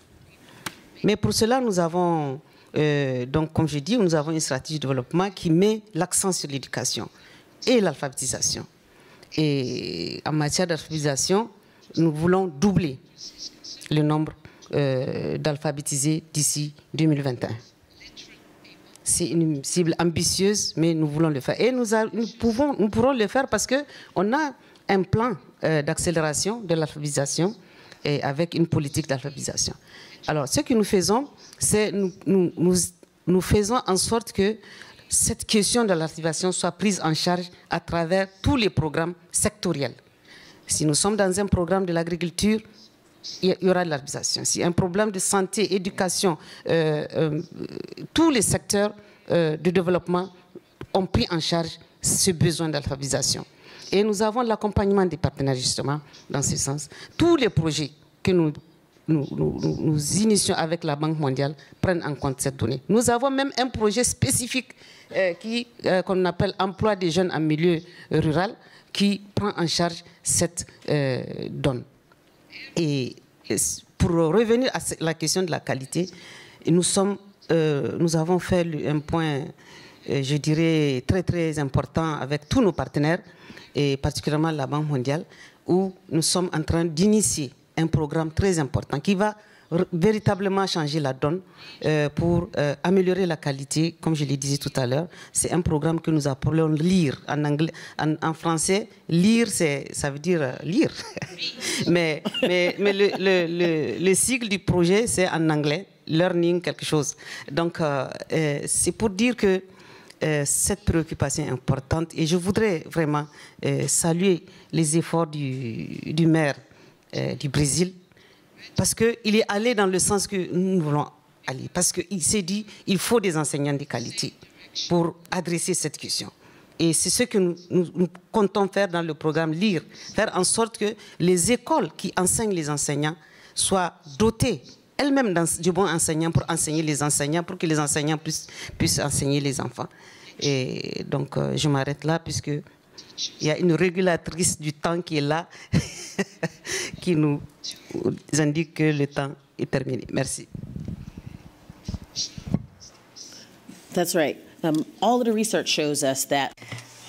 Mais pour cela, nous avons, donc, comme je dis, nous avons une stratégie de développement qui met l'accent sur l'éducation. et l'alphabétisation. Et en matière d'alphabétisation, nous voulons doubler le nombre d'alphabétisés d'ici 2021. C'est une cible ambitieuse, mais nous voulons le faire. Et nous pourrons le faire parce qu'on a un plan d'accélération de l'alphabétisation et avec une politique d'alphabétisation. Alors, ce que nous faisons, c'est nous faisons en sorte que cette question de l'alphabétisation soit prise en charge à travers tous les programmes sectoriels. Si nous sommes dans un programme de l'agriculture, il y aura de l'alphabétisation. Si un problème de santé, éducation, tous les secteurs de développement ont pris en charge ce besoin d'alphabétisation. Et nous avons l'accompagnement des partenaires justement dans ce sens. Tous les projets que nous initions avec la Banque mondiale prennent en compte cette donnée. Nous avons même un projet spécifique qu'on appelle emploi des jeunes en milieu rural qui prend en charge cette donne. Et pour revenir à la question de la qualité, nous avons fait un point, je dirais, très très important avec tous nos partenaires, et particulièrement la Banque mondiale, où nous sommes en train d'initier un programme très important qui va véritablement changer la donne pour améliorer la qualité, comme je le disais tout à l'heure. C'est un programme que nous appelons LIRE en anglais, en français. LIRE, ça veut dire lire. mais le cycle du projet, c'est en anglais, learning quelque chose. Donc, c'est pour dire que cette préoccupation est importante et je voudrais vraiment saluer les efforts du maire du Brésil, parce qu'il est allé dans le sens que nous voulons aller, parce qu'il s'est dit qu'il faut des enseignants de qualité pour adresser cette question. Et c'est ce que nous comptons faire dans le programme LIRE, faire en sorte que les écoles qui enseignent les enseignants soient dotées elles-mêmes de bons enseignants pour enseigner les enseignants, pour que les enseignants puissent enseigner les enfants. Et donc, je m'arrête là, puisque il y a une régulatrice du temps qui est là, qui nous indique que le temps est terminé. Merci. That's right. All of the research shows us that.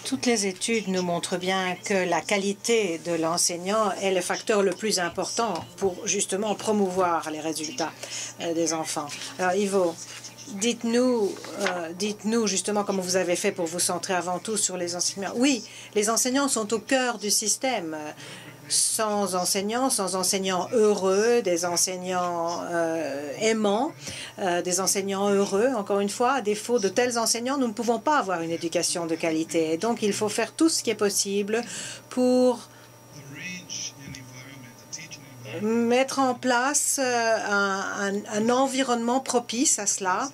Toutes les études nous montrent bien que la qualité de l'enseignant est le facteur le plus important pour justement promouvoir les résultats des enfants. Alors, Ivo, dites-nous justement comment vous avez fait pour vous centrer avant tout sur les enseignants. Oui, les enseignants sont au cœur du système. Sans enseignants heureux, des enseignants aimants, des enseignants heureux, encore une fois, à défaut de tels enseignants, nous ne pouvons pas avoir une éducation de qualité. Et donc, il faut faire tout ce qui est possible pour mettre en place un environnement propice à cela.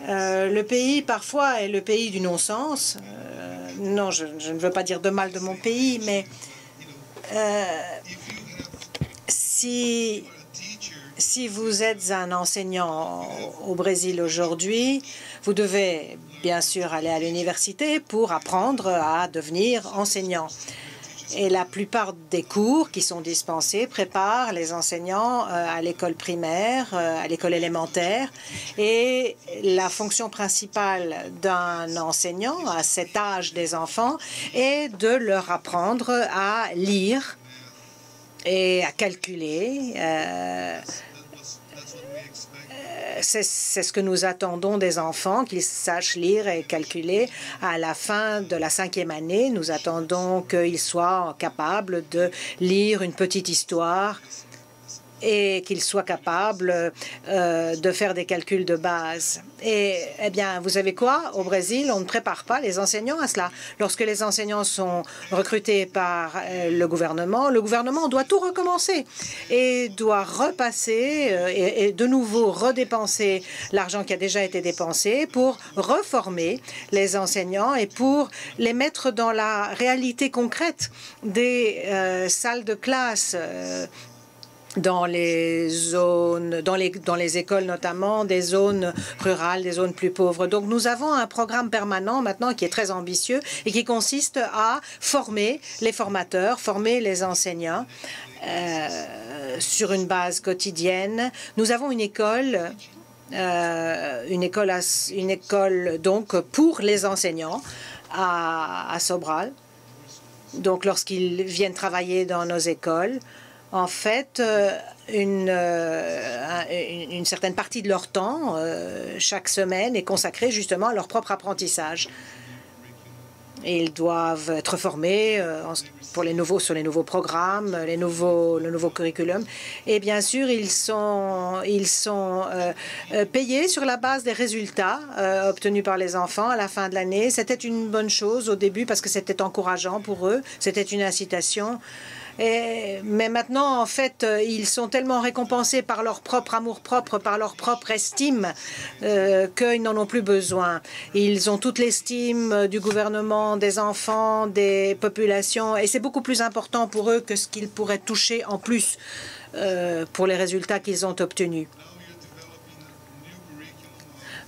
Le pays, parfois, est le pays du non-sens. Non, je ne veux pas dire de mal de mon pays, mais si vous êtes un enseignant au Brésil aujourd'hui, vous devez bien sûr aller à l'université pour apprendre à devenir enseignant. Et la plupart des cours qui sont dispensés préparent les enseignants à l'école primaire, à l'école élémentaire. Et la fonction principale d'un enseignant à cet âge des enfants est de leur apprendre à lire et à calculer. C'est ce que nous attendons des enfants, qu'ils sachent lire et calculer. À la fin de la 5e année, nous attendons qu'ils soient capables de lire une petite histoire et qu'ils soient capables de faire des calculs de base. Et, eh bien, vous savez quoi? Au Brésil, on ne prépare pas les enseignants à cela. Lorsque les enseignants sont recrutés par le gouvernement doit tout recommencer et doit repasser et de nouveau redépenser l'argent qui a déjà été dépensé pour reformer les enseignants et pour les mettre dans la réalité concrète des salles de classe, dans les zones, dans les écoles notamment, des zones rurales, des zones plus pauvres. Donc nous avons un programme permanent maintenant qui est très ambitieux et qui consiste à former les formateurs, former les enseignants sur une base quotidienne. Nous avons une école donc pour les enseignants. à Sobral. Donc, lorsqu'ils viennent travailler dans nos écoles, en fait, une certaine partie de leur temps, chaque semaine, est consacrée justement à leur propre apprentissage. Et ils doivent être formés sur les nouveaux programmes, le nouveau curriculum. Et bien sûr, ils sont payés sur la base des résultats obtenus par les enfants à la fin de l'année. C'était une bonne chose au début parce que c'était encourageant pour eux. C'était une incitation. Mais maintenant, en fait, ils sont tellement récompensés par leur propre amour-propre, par leur propre estime, qu'ils n'en ont plus besoin. Ils ont toute l'estime du gouvernement, des enfants, des populations, et c'est beaucoup plus important pour eux que ce qu'ils pourraient toucher en plus pour les résultats qu'ils ont obtenus.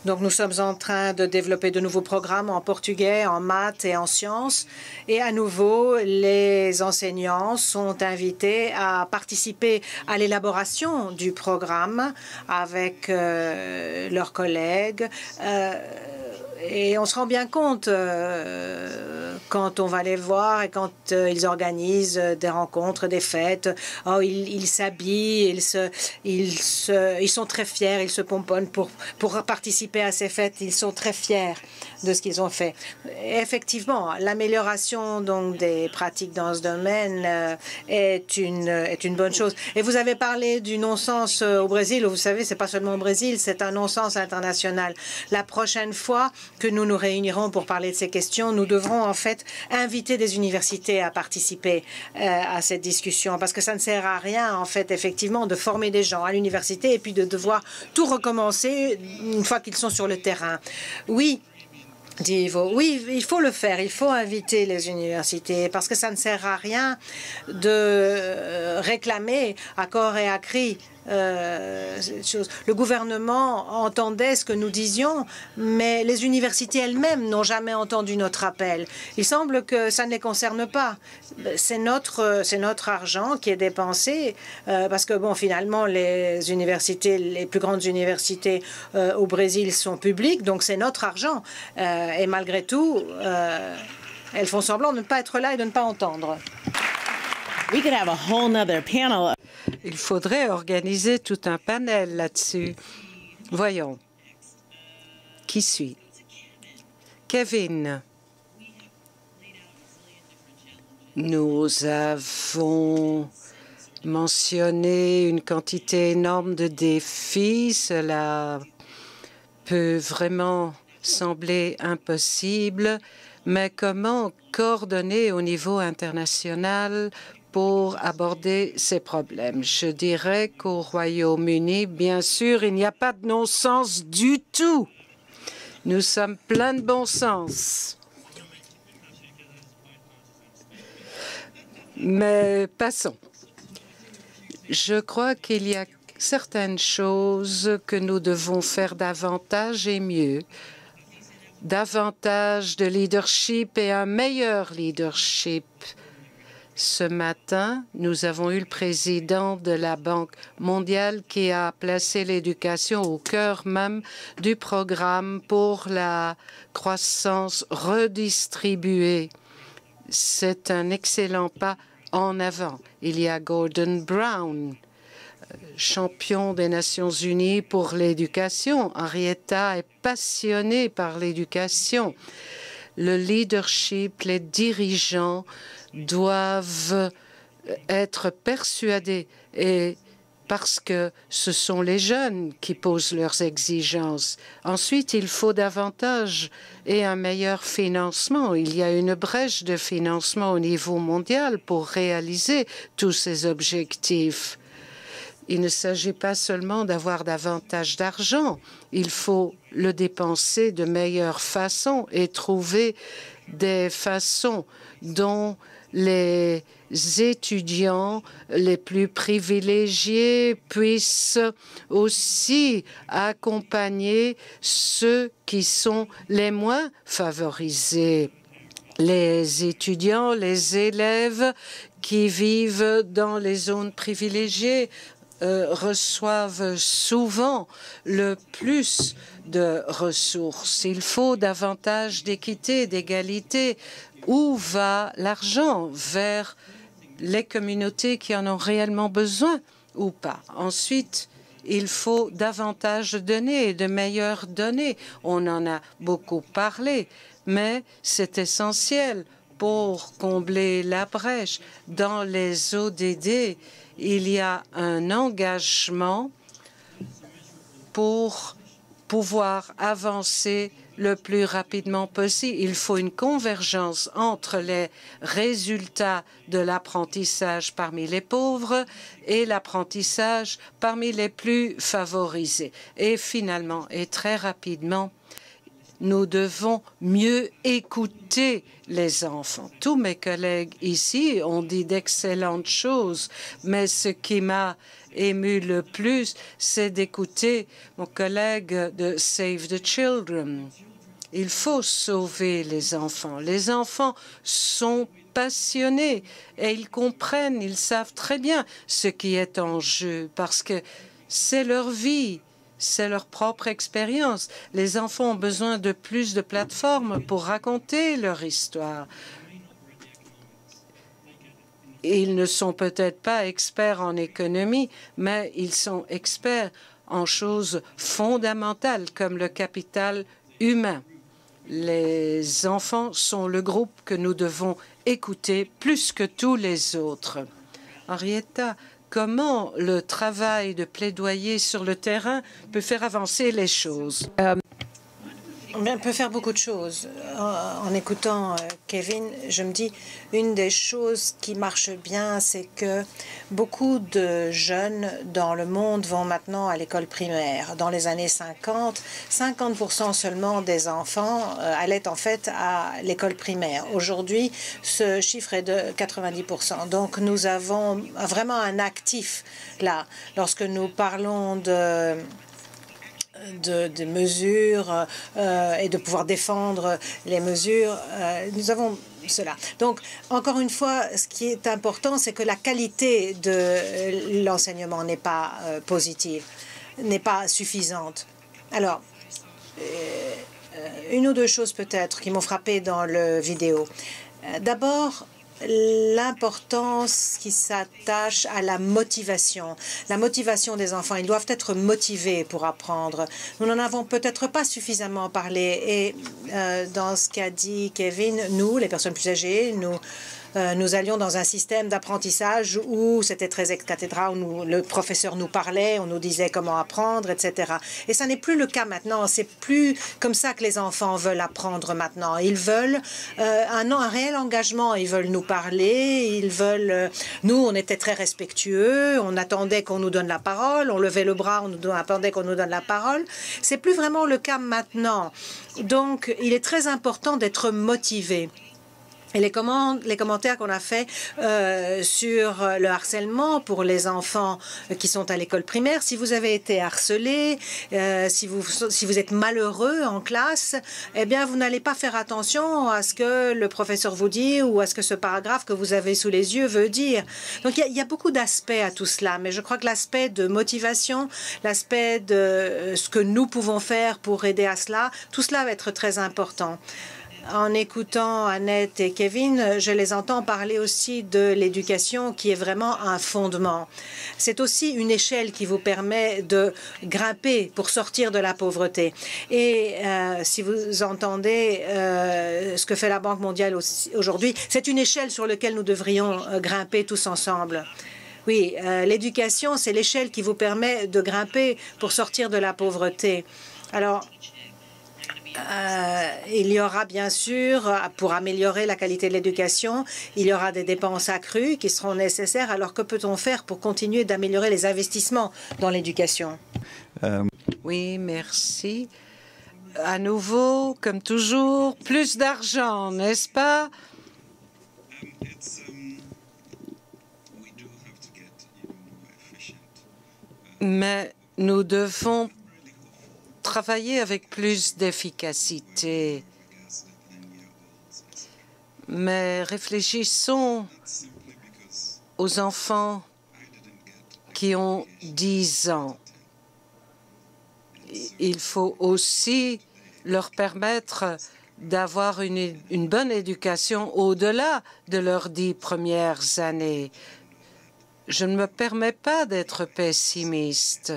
Donc, nous sommes en train de développer de nouveaux programmes en portugais, en maths et en sciences. Et à nouveau, les enseignants sont invités à participer à l'élaboration du programme avec leurs collègues. Et on se rend bien compte quand on va les voir et quand ils organisent des rencontres, des fêtes. Oh, ils s'habillent, ils sont très fiers, ils se pomponnent pour participer à ces fêtes. Ils sont très fiers de ce qu'ils ont fait. Et effectivement, l'amélioration donc des pratiques dans ce domaine est une bonne chose. Et vous avez parlé du non-sens au Brésil. Vous savez, c'est pas seulement au Brésil, c'est un non-sens international. La prochaine fois que nous nous réunirons pour parler de ces questions, nous devrons en fait inviter des universités à participer à cette discussion, parce que ça ne sert à rien en fait effectivement de former des gens à l'université et puis de devoir tout recommencer une fois qu'ils sont sur le terrain. Oui. Dit Ivo. Oui, il faut le faire. Il faut inviter les universités parce que ça ne sert à rien de réclamer à corps et à cri cette chose. Le gouvernement entendait ce que nous disions, mais les universités elles-mêmes n'ont jamais entendu notre appel. Il semble que ça ne les concerne pas. C'est notre argent qui est dépensé parce que, bon, finalement, les universités, les plus grandes universités au Brésil sont publiques, donc c'est notre argent. Et malgré tout, elles font semblant de ne pas être là et de ne pas entendre. We could have a whole nother panel. Il faudrait organiser tout un panel là-dessus. Voyons. Qui suit? Kevin. Nous avons mentionné une quantité énorme de défis. Cela peut vraiment sembler impossible, mais comment coordonner au niveau international pour aborder ces problèmes? Je dirais qu'au Royaume-Uni, bien sûr, il n'y a pas de non-sens du tout. Nous sommes pleins de bon sens. Mais passons. Je crois qu'il y a certaines choses que nous devons faire davantage et mieux. Davantage de leadership et un meilleur leadership. Ce matin, nous avons eu le président de la Banque mondiale qui a placé l'éducation au cœur même du programme pour la croissance redistribuée. C'est un excellent pas en avant. Il y a Gordon Brown, champion des Nations unies pour l'éducation. Henrietta est passionnée par l'éducation. Le leadership, les dirigeants doivent être persuadés, et parce que ce sont les jeunes qui posent leurs exigences. Ensuite, il faut davantage et un meilleur financement. Il y a une brèche de financement au niveau mondial pour réaliser tous ces objectifs. Il ne s'agit pas seulement d'avoir davantage d'argent, il faut le dépenser de meilleure façon et trouver des façons dont les étudiants les plus privilégiés puissent aussi accompagner ceux qui sont les moins favorisés. Les étudiants, les élèves qui vivent dans les zones privilégiées reçoivent souvent le plus de ressources. Il faut davantage d'équité, d'égalité. Où va l'argent? Vers les communautés qui en ont réellement besoin ou pas? Ensuite, il faut davantage de données et de meilleures données. On en a beaucoup parlé, mais c'est essentiel pour combler la brèche. Dans les ODD, il y a un engagement pour pouvoir avancer le plus rapidement possible. Il faut une convergence entre les résultats de l'apprentissage parmi les pauvres et l'apprentissage parmi les plus favorisés. Et finalement, et très rapidement, nous devons mieux écouter les enfants. Tous mes collègues ici ont dit d'excellentes choses, mais ce qui m'a ému le plus, c'est d'écouter mon collègue de Save the Children. Il faut sauver les enfants. Les enfants sont passionnés et ils comprennent, ils savent très bien ce qui est en jeu parce que c'est leur vie. C'est leur propre expérience. Les enfants ont besoin de plus de plateformes pour raconter leur histoire. Ils ne sont peut-être pas experts en économie, mais ils sont experts en choses fondamentales comme le capital humain. Les enfants sont le groupe que nous devons écouter plus que tous les autres. Henrietta, comment le travail de plaidoyer sur le terrain peut faire avancer les choses? On peut faire beaucoup de choses. En écoutant Kevin, je me dis, une des choses qui marche bien, c'est que beaucoup de jeunes dans le monde vont maintenant à l'école primaire. Dans les années 50, 50% seulement des enfants allaient en fait à l'école primaire. Aujourd'hui, ce chiffre est de 90%. Donc nous avons vraiment un actif là. Lorsque nous parlons de mesures et de pouvoir défendre les mesures. Nous avons cela. Donc, encore une fois, ce qui est important, c'est que la qualité de l'enseignement n'est pas positive, n'est pas suffisante. Alors, une ou deux choses peut-être qui m'ont frappé dans le vidéo. D'abord, l'importance qui s'attache à la motivation des enfants. Ils doivent être motivés pour apprendre. Nous n'en avons peut-être pas suffisamment parlé. Et dans ce qu'a dit Kevin, nous, les personnes plus âgées, nous allions dans un système d'apprentissage où c'était très ex-cathédra, où le professeur nous parlait, on nous disait comment apprendre, etc. Et ça n'est plus le cas maintenant. C'est plus comme ça que les enfants veulent apprendre maintenant. Ils veulent un réel engagement. Ils veulent nous parler. Ils veulent. Nous, on était très respectueux. On attendait qu'on nous donne la parole. On levait le bras. On attendait qu'on nous donne la parole. C'est plus vraiment le cas maintenant. Donc, il est très important d'être motivé. Et les commentaires qu'on a faits sur le harcèlement pour les enfants qui sont à l'école primaire, si vous avez été harcelé, si vous êtes malheureux en classe, eh bien, vous n'allez pas faire attention à ce que le professeur vous dit ou à ce que ce paragraphe que vous avez sous les yeux veut dire. Donc, il y a beaucoup d'aspects à tout cela, mais je crois que l'aspect de motivation, l'aspect de ce que nous pouvons faire pour aider à cela, tout cela va être très important. En écoutant Annette et Kevin, je les entends parler aussi de l'éducation qui est vraiment un fondement. C'est aussi une échelle qui vous permet de grimper pour sortir de la pauvreté. Et si vous entendez ce que fait la Banque mondiale aujourd'hui, c'est une échelle sur laquelle nous devrions grimper tous ensemble. Oui, l'éducation, c'est l'échelle qui vous permet de grimper pour sortir de la pauvreté. Alors, il y aura bien sûr, pour améliorer la qualité de l'éducation, il y aura des dépenses accrues qui seront nécessaires. Alors que peut-on faire pour continuer d'améliorer les investissements dans l'éducation? Oui, merci. À nouveau, comme toujours, plus d'argent, n'est-ce pas? Mais nous devons travailler avec plus d'efficacité. Mais réfléchissons aux enfants qui ont 10 ans. Il faut aussi leur permettre d'avoir une bonne éducation au-delà de leurs 10 premières années. Je ne me permets pas d'être pessimiste.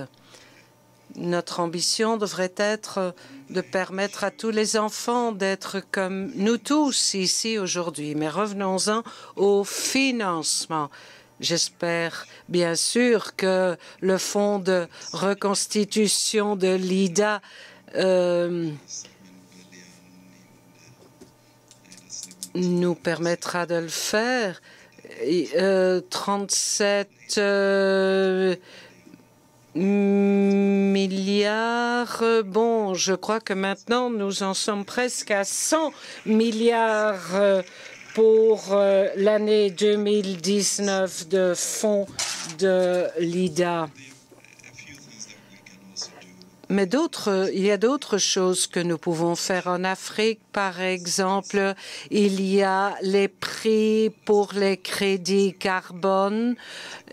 Notre ambition devrait être de permettre à tous les enfants d'être comme nous tous ici aujourd'hui. Mais revenons-en au financement. J'espère bien sûr que le fonds de reconstitution de l'IDA nous permettra de le faire. 37 milliards. Bon, je crois que maintenant nous en sommes presque à 100 milliards pour l'année 2019 de fonds de l'IDA. Mais il y a d'autres choses que nous pouvons faire en Afrique. Par exemple, il y a les prix pour les crédits carbone.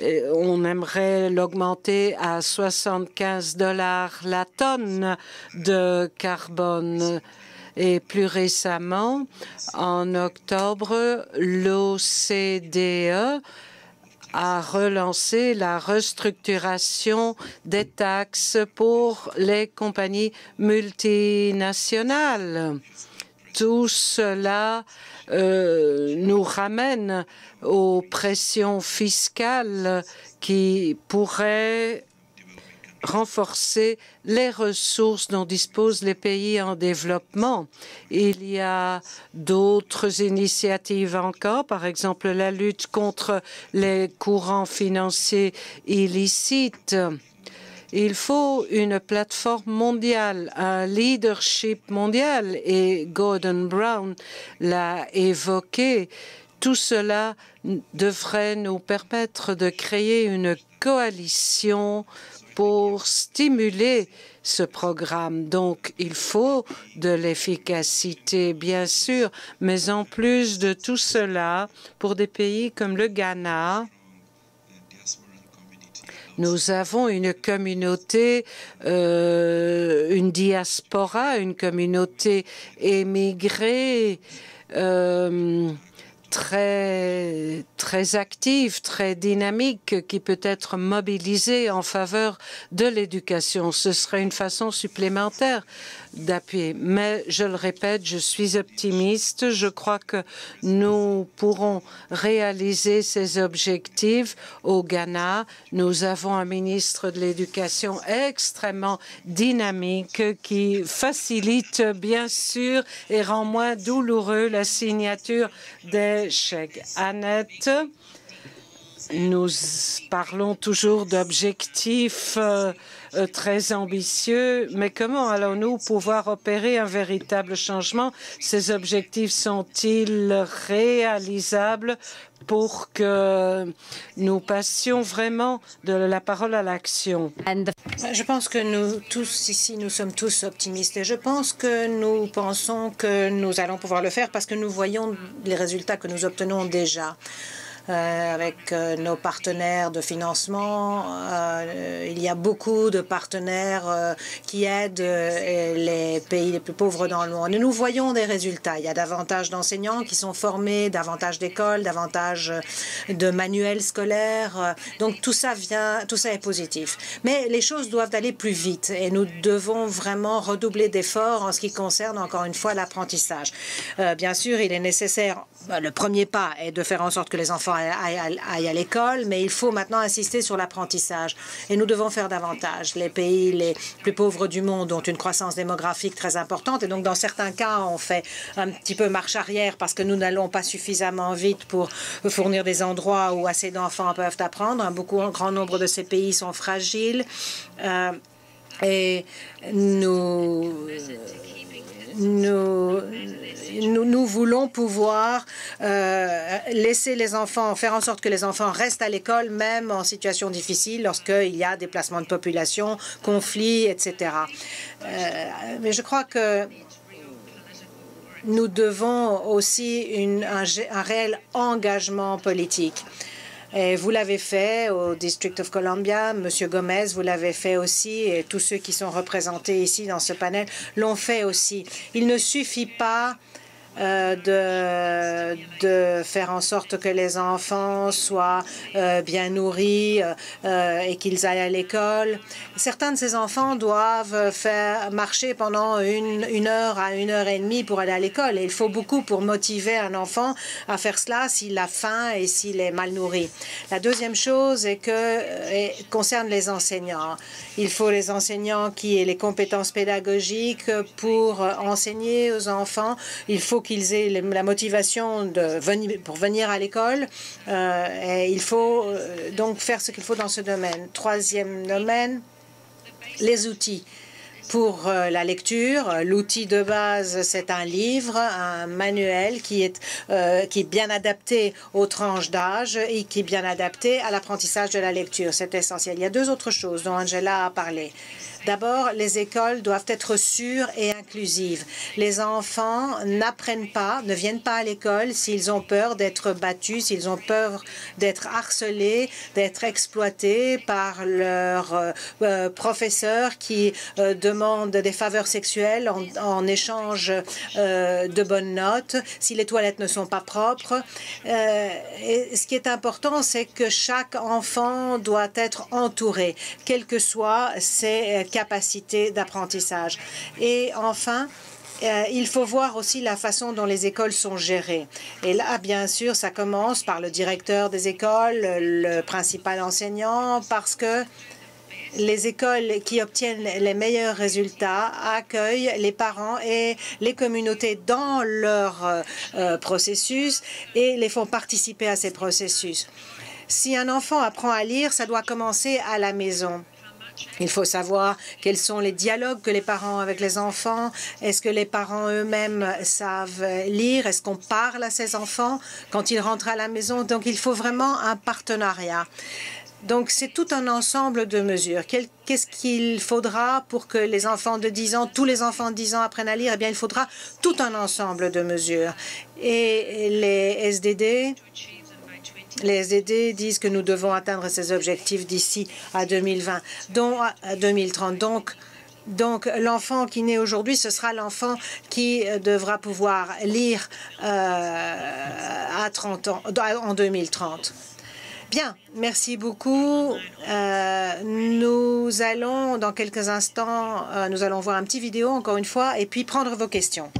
On aimerait l'augmenter à 75 $ la tonne de carbone. Et plus récemment, en octobre, l'OCDE a relancé la restructuration des taxes pour les compagnies multinationales. Tout cela nous ramène aux pressions fiscales qui pourraient renforcer les ressources dont disposent les pays en développement. Il y a d'autres initiatives encore, par exemple la lutte contre les courants financiers illicites. Il faut une plateforme mondiale, un leadership mondial, et Gordon Brown l'a évoqué. Tout cela devrait nous permettre de créer une coalition pour stimuler ce programme. Donc, il faut de l'efficacité, bien sûr, mais en plus de tout cela, pour des pays comme le Ghana, nous avons une communauté, une diaspora, une communauté émigrée, très active, très dynamique, qui peut être mobilisée en faveur de l'éducation. Ce serait une façon supplémentaire d'appuyer. Mais je le répète, je suis optimiste. Je crois que nous pourrons réaliser ces objectifs au Ghana. Nous avons un ministre de l'Éducation extrêmement dynamique qui facilite, bien sûr, et rend moins douloureux la signature des chèques. Annette, nous parlons toujours d'objectifs très ambitieux, mais comment allons-nous pouvoir opérer un véritable changement? Ces objectifs sont-ils réalisables pour que nous passions vraiment de la parole à l'action? Je pense que nous tous ici, nous sommes tous optimistes et je pense que nous pensons que nous allons pouvoir le faire parce que nous voyons les résultats que nous obtenons déjà. Avec nos partenaires de financement. Il y a beaucoup de partenaires qui aident les pays les plus pauvres dans le monde. Et nous voyons des résultats. Il y a davantage d'enseignants qui sont formés, davantage d'écoles, davantage de manuels scolaires. Donc tout ça est positif. Mais les choses doivent aller plus vite et nous devons vraiment redoubler d'efforts en ce qui concerne, encore une fois, l'apprentissage. Bien sûr, il est nécessaire, le premier pas est de faire en sorte que les enfants aillent à l'école, mais il faut maintenant insister sur l'apprentissage. Et nous devons faire davantage. Les pays les plus pauvres du monde ont une croissance démographique très importante. Et donc, dans certains cas, on fait un petit peu marche arrière parce que nous n'allons pas suffisamment vite pour fournir des endroits où assez d'enfants peuvent apprendre. Un grand nombre de ces pays sont fragiles. Et nous voulons pouvoir laisser les enfants, faire en sorte que les enfants restent à l'école, même en situation difficile, lorsqu'il y a déplacement de population, conflits, etc. Mais je crois que nous devons aussi un réel engagement politique. Et vous l'avez fait au District of Columbia, Monsieur Gomez, vous l'avez fait aussi, et tous ceux qui sont représentés ici dans ce panel l'ont fait aussi. Il ne suffit pas de faire en sorte que les enfants soient bien nourris et qu'ils aillent à l'école. Certains de ces enfants doivent marcher pendant une heure à 1h30 pour aller à l'école. Et il faut beaucoup pour motiver un enfant à faire cela s'il a faim et s'il est mal nourri. La deuxième chose concerne les enseignants. Il faut les enseignants qui aient les compétences pédagogiques pour enseigner aux enfants. Il faut qu'ils aient la motivation pour venir à l'école. Et il faut donc faire ce qu'il faut dans ce domaine. Troisième domaine, les outils. Pour la lecture, l'outil de base, c'est un livre, un manuel qui est bien adapté aux tranches d'âge et qui est bien adapté à l'apprentissage de la lecture. C'est essentiel. Il y a deux autres choses dont Angela a parlé. D'abord, les écoles doivent être sûres et inclusives. Les enfants n'apprennent pas, ne viennent pas à l'école s'ils ont peur d'être battus, s'ils ont peur d'être harcelés, d'être exploités par leurs professeurs qui demandent des faveurs sexuelles en échange de bonnes notes, si les toilettes ne sont pas propres. Et ce qui est important, c'est que chaque enfant doit être entouré, quelles que soient ses capacités d'apprentissage. Et enfin, il faut voir aussi la façon dont les écoles sont gérées. Et là, bien sûr, ça commence par le directeur des écoles, le principal enseignant, parce que les écoles qui obtiennent les meilleurs résultats accueillent les parents et les communautés dans leur processus et les font participer à ces processus. Si un enfant apprend à lire, ça doit commencer à la maison. Il faut savoir quels sont les dialogues que les parents ont avec les enfants. Est-ce que les parents eux-mêmes savent lire? Est-ce qu'on parle à ces enfants quand ils rentrent à la maison? Donc, il faut vraiment un partenariat. Donc, c'est tout un ensemble de mesures. Qu'est-ce qu'il faudra pour que les enfants de 10 ans, tous les enfants de 10 ans apprennent à lire? Eh bien, il faudra tout un ensemble de mesures. Et les SDD... Les SDD disent que nous devons atteindre ces objectifs d'ici à 2020, dont à 2030. Donc l'enfant qui naît aujourd'hui, ce sera l'enfant qui devra pouvoir lire à 30 ans, en 2030. Bien, merci beaucoup. Nous allons, dans quelques instants, nous allons voir un petit vidéo, encore une fois, et puis prendre vos questions.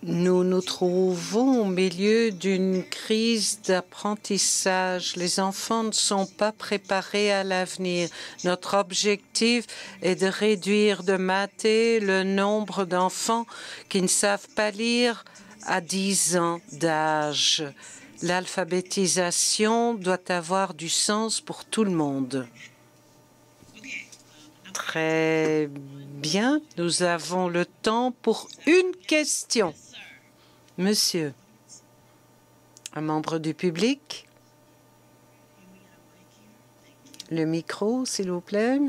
Nous nous trouvons au milieu d'une crise d'apprentissage. Les enfants ne sont pas préparés à l'avenir. Notre objectif est de réduire de moitié le nombre d'enfants qui ne savent pas lire à 10 ans d'âge. L'alphabétisation doit avoir du sens pour tout le monde. Très bien, nous avons le temps pour une question. Monsieur, un membre du public, le micro, s'il vous plaît.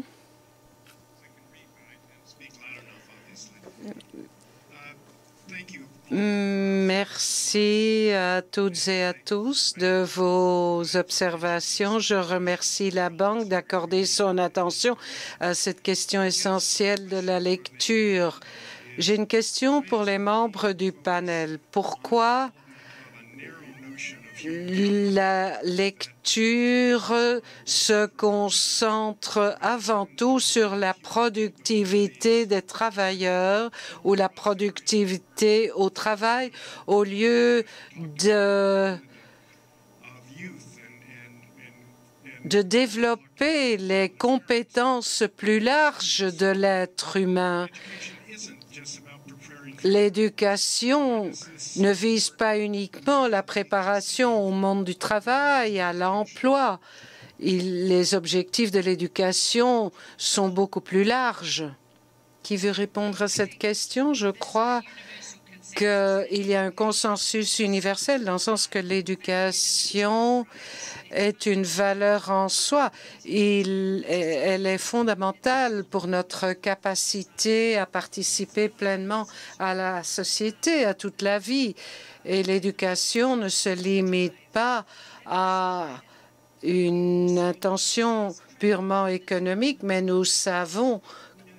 Merci à toutes et à tous de vos observations. Je remercie la Banque d'accorder son attention à cette question essentielle de la lecture. J'ai une question pour les membres du panel. Pourquoi la lecture se concentre avant tout sur la productivité des travailleurs ou la productivité au travail au lieu de développer les compétences plus larges de l'être humain? L'éducation ne vise pas uniquement la préparation au monde du travail, à l'emploi. Les objectifs de l'éducation sont beaucoup plus larges. Qui veut répondre à cette question? Je crois qu'il y a un consensus universel dans le sens que l'éducation est une valeur en soi. Elle est fondamentale pour notre capacité à participer pleinement à la société, à toute la vie. Et l'éducation ne se limite pas à une intention purement économique, mais nous savons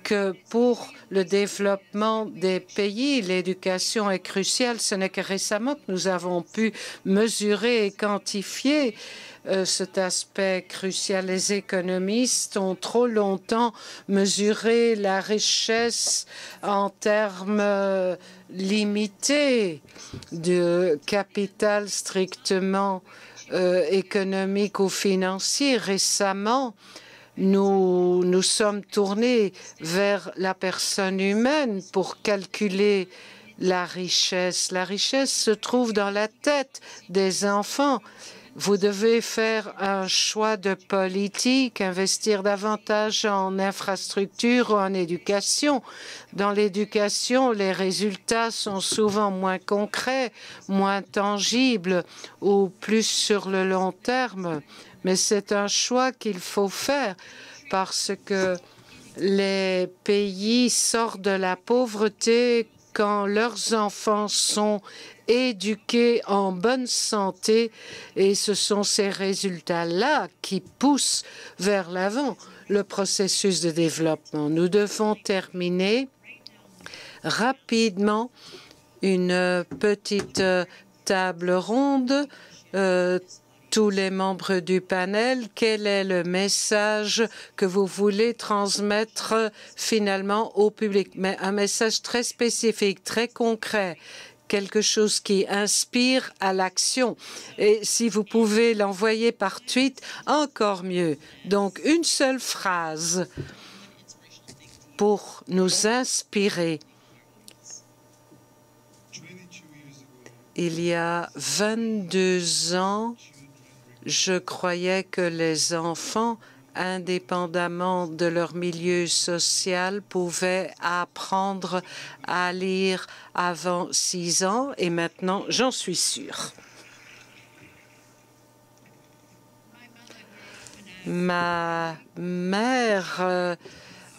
que pour le développement des pays, l'éducation est cruciale. Ce n'est que récemment que nous avons pu mesurer et quantifier cet aspect crucial. Les économistes ont trop longtemps mesuré la richesse en termes limités de capital strictement économique ou financier. Récemment, nous sommes tournés vers la personne humaine pour calculer la richesse. La richesse se trouve dans la tête des enfants. Vous devez faire un choix de politique, investir davantage en infrastructure ou en éducation. Dans l'éducation, les résultats sont souvent moins concrets, moins tangibles ou plus sur le long terme. Mais c'est un choix qu'il faut faire parce que les pays sortent de la pauvreté quand leurs enfants sont éduqués en bonne santé et ce sont ces résultats-là qui poussent vers l'avant le processus de développement. Nous devons terminer rapidement une petite table ronde. Tous les membres du panel, quel est le message que vous voulez transmettre finalement au public? Mais un message très spécifique, très concret, quelque chose qui inspire à l'action. Et si vous pouvez l'envoyer par tweet, encore mieux. Donc, une seule phrase pour nous inspirer. Il y a 22 ans, je croyais que les enfants, indépendamment de leur milieu social, pouvaient apprendre à lire avant 6 ans et maintenant, j'en suis sûre. Ma mère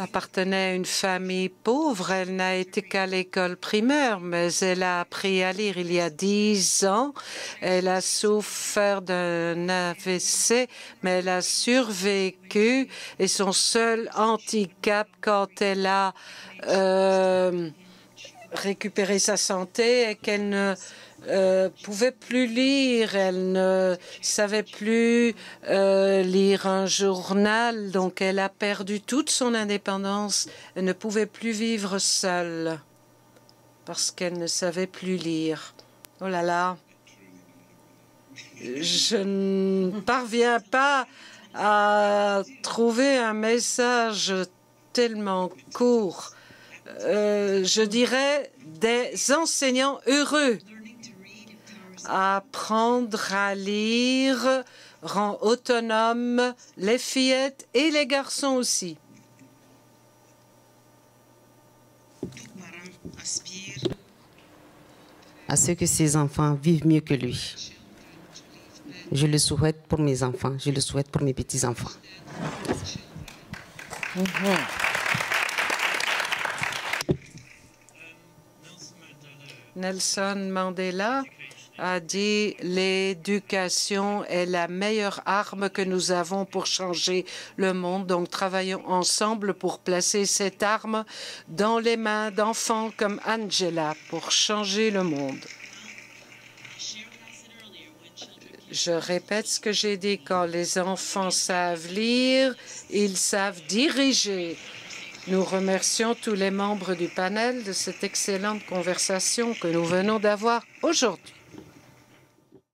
appartenait à une famille pauvre. Elle n'a été qu'à l'école primaire, mais elle a appris à lire il y a 10 ans. Elle a souffert d'un AVC, mais elle a survécu. Et son seul handicap quand elle a récupéré sa santé est qu'elle ne pouvait plus lire, elle ne savait plus lire un journal, donc elle a perdu toute son indépendance. Elle ne pouvait plus vivre seule parce qu'elle ne savait plus lire. Oh là là, je ne parviens pas à trouver un message tellement court. Je dirais des enseignants heureux. Apprendre à lire rend autonome les fillettes et les garçons aussi. À ce que ses enfants vivent mieux que lui. Je le souhaite pour mes enfants, je le souhaite pour mes petits-enfants. Nelson Mandela a dit « L'éducation est la meilleure arme que nous avons pour changer le monde. Donc, travaillons ensemble pour placer cette arme dans les mains d'enfants comme Angela pour changer le monde. » Je répète ce que j'ai dit. Quand les enfants savent lire, ils savent diriger. Nous remercions tous les membres du panel de cette excellente conversation que nous venons d'avoir aujourd'hui.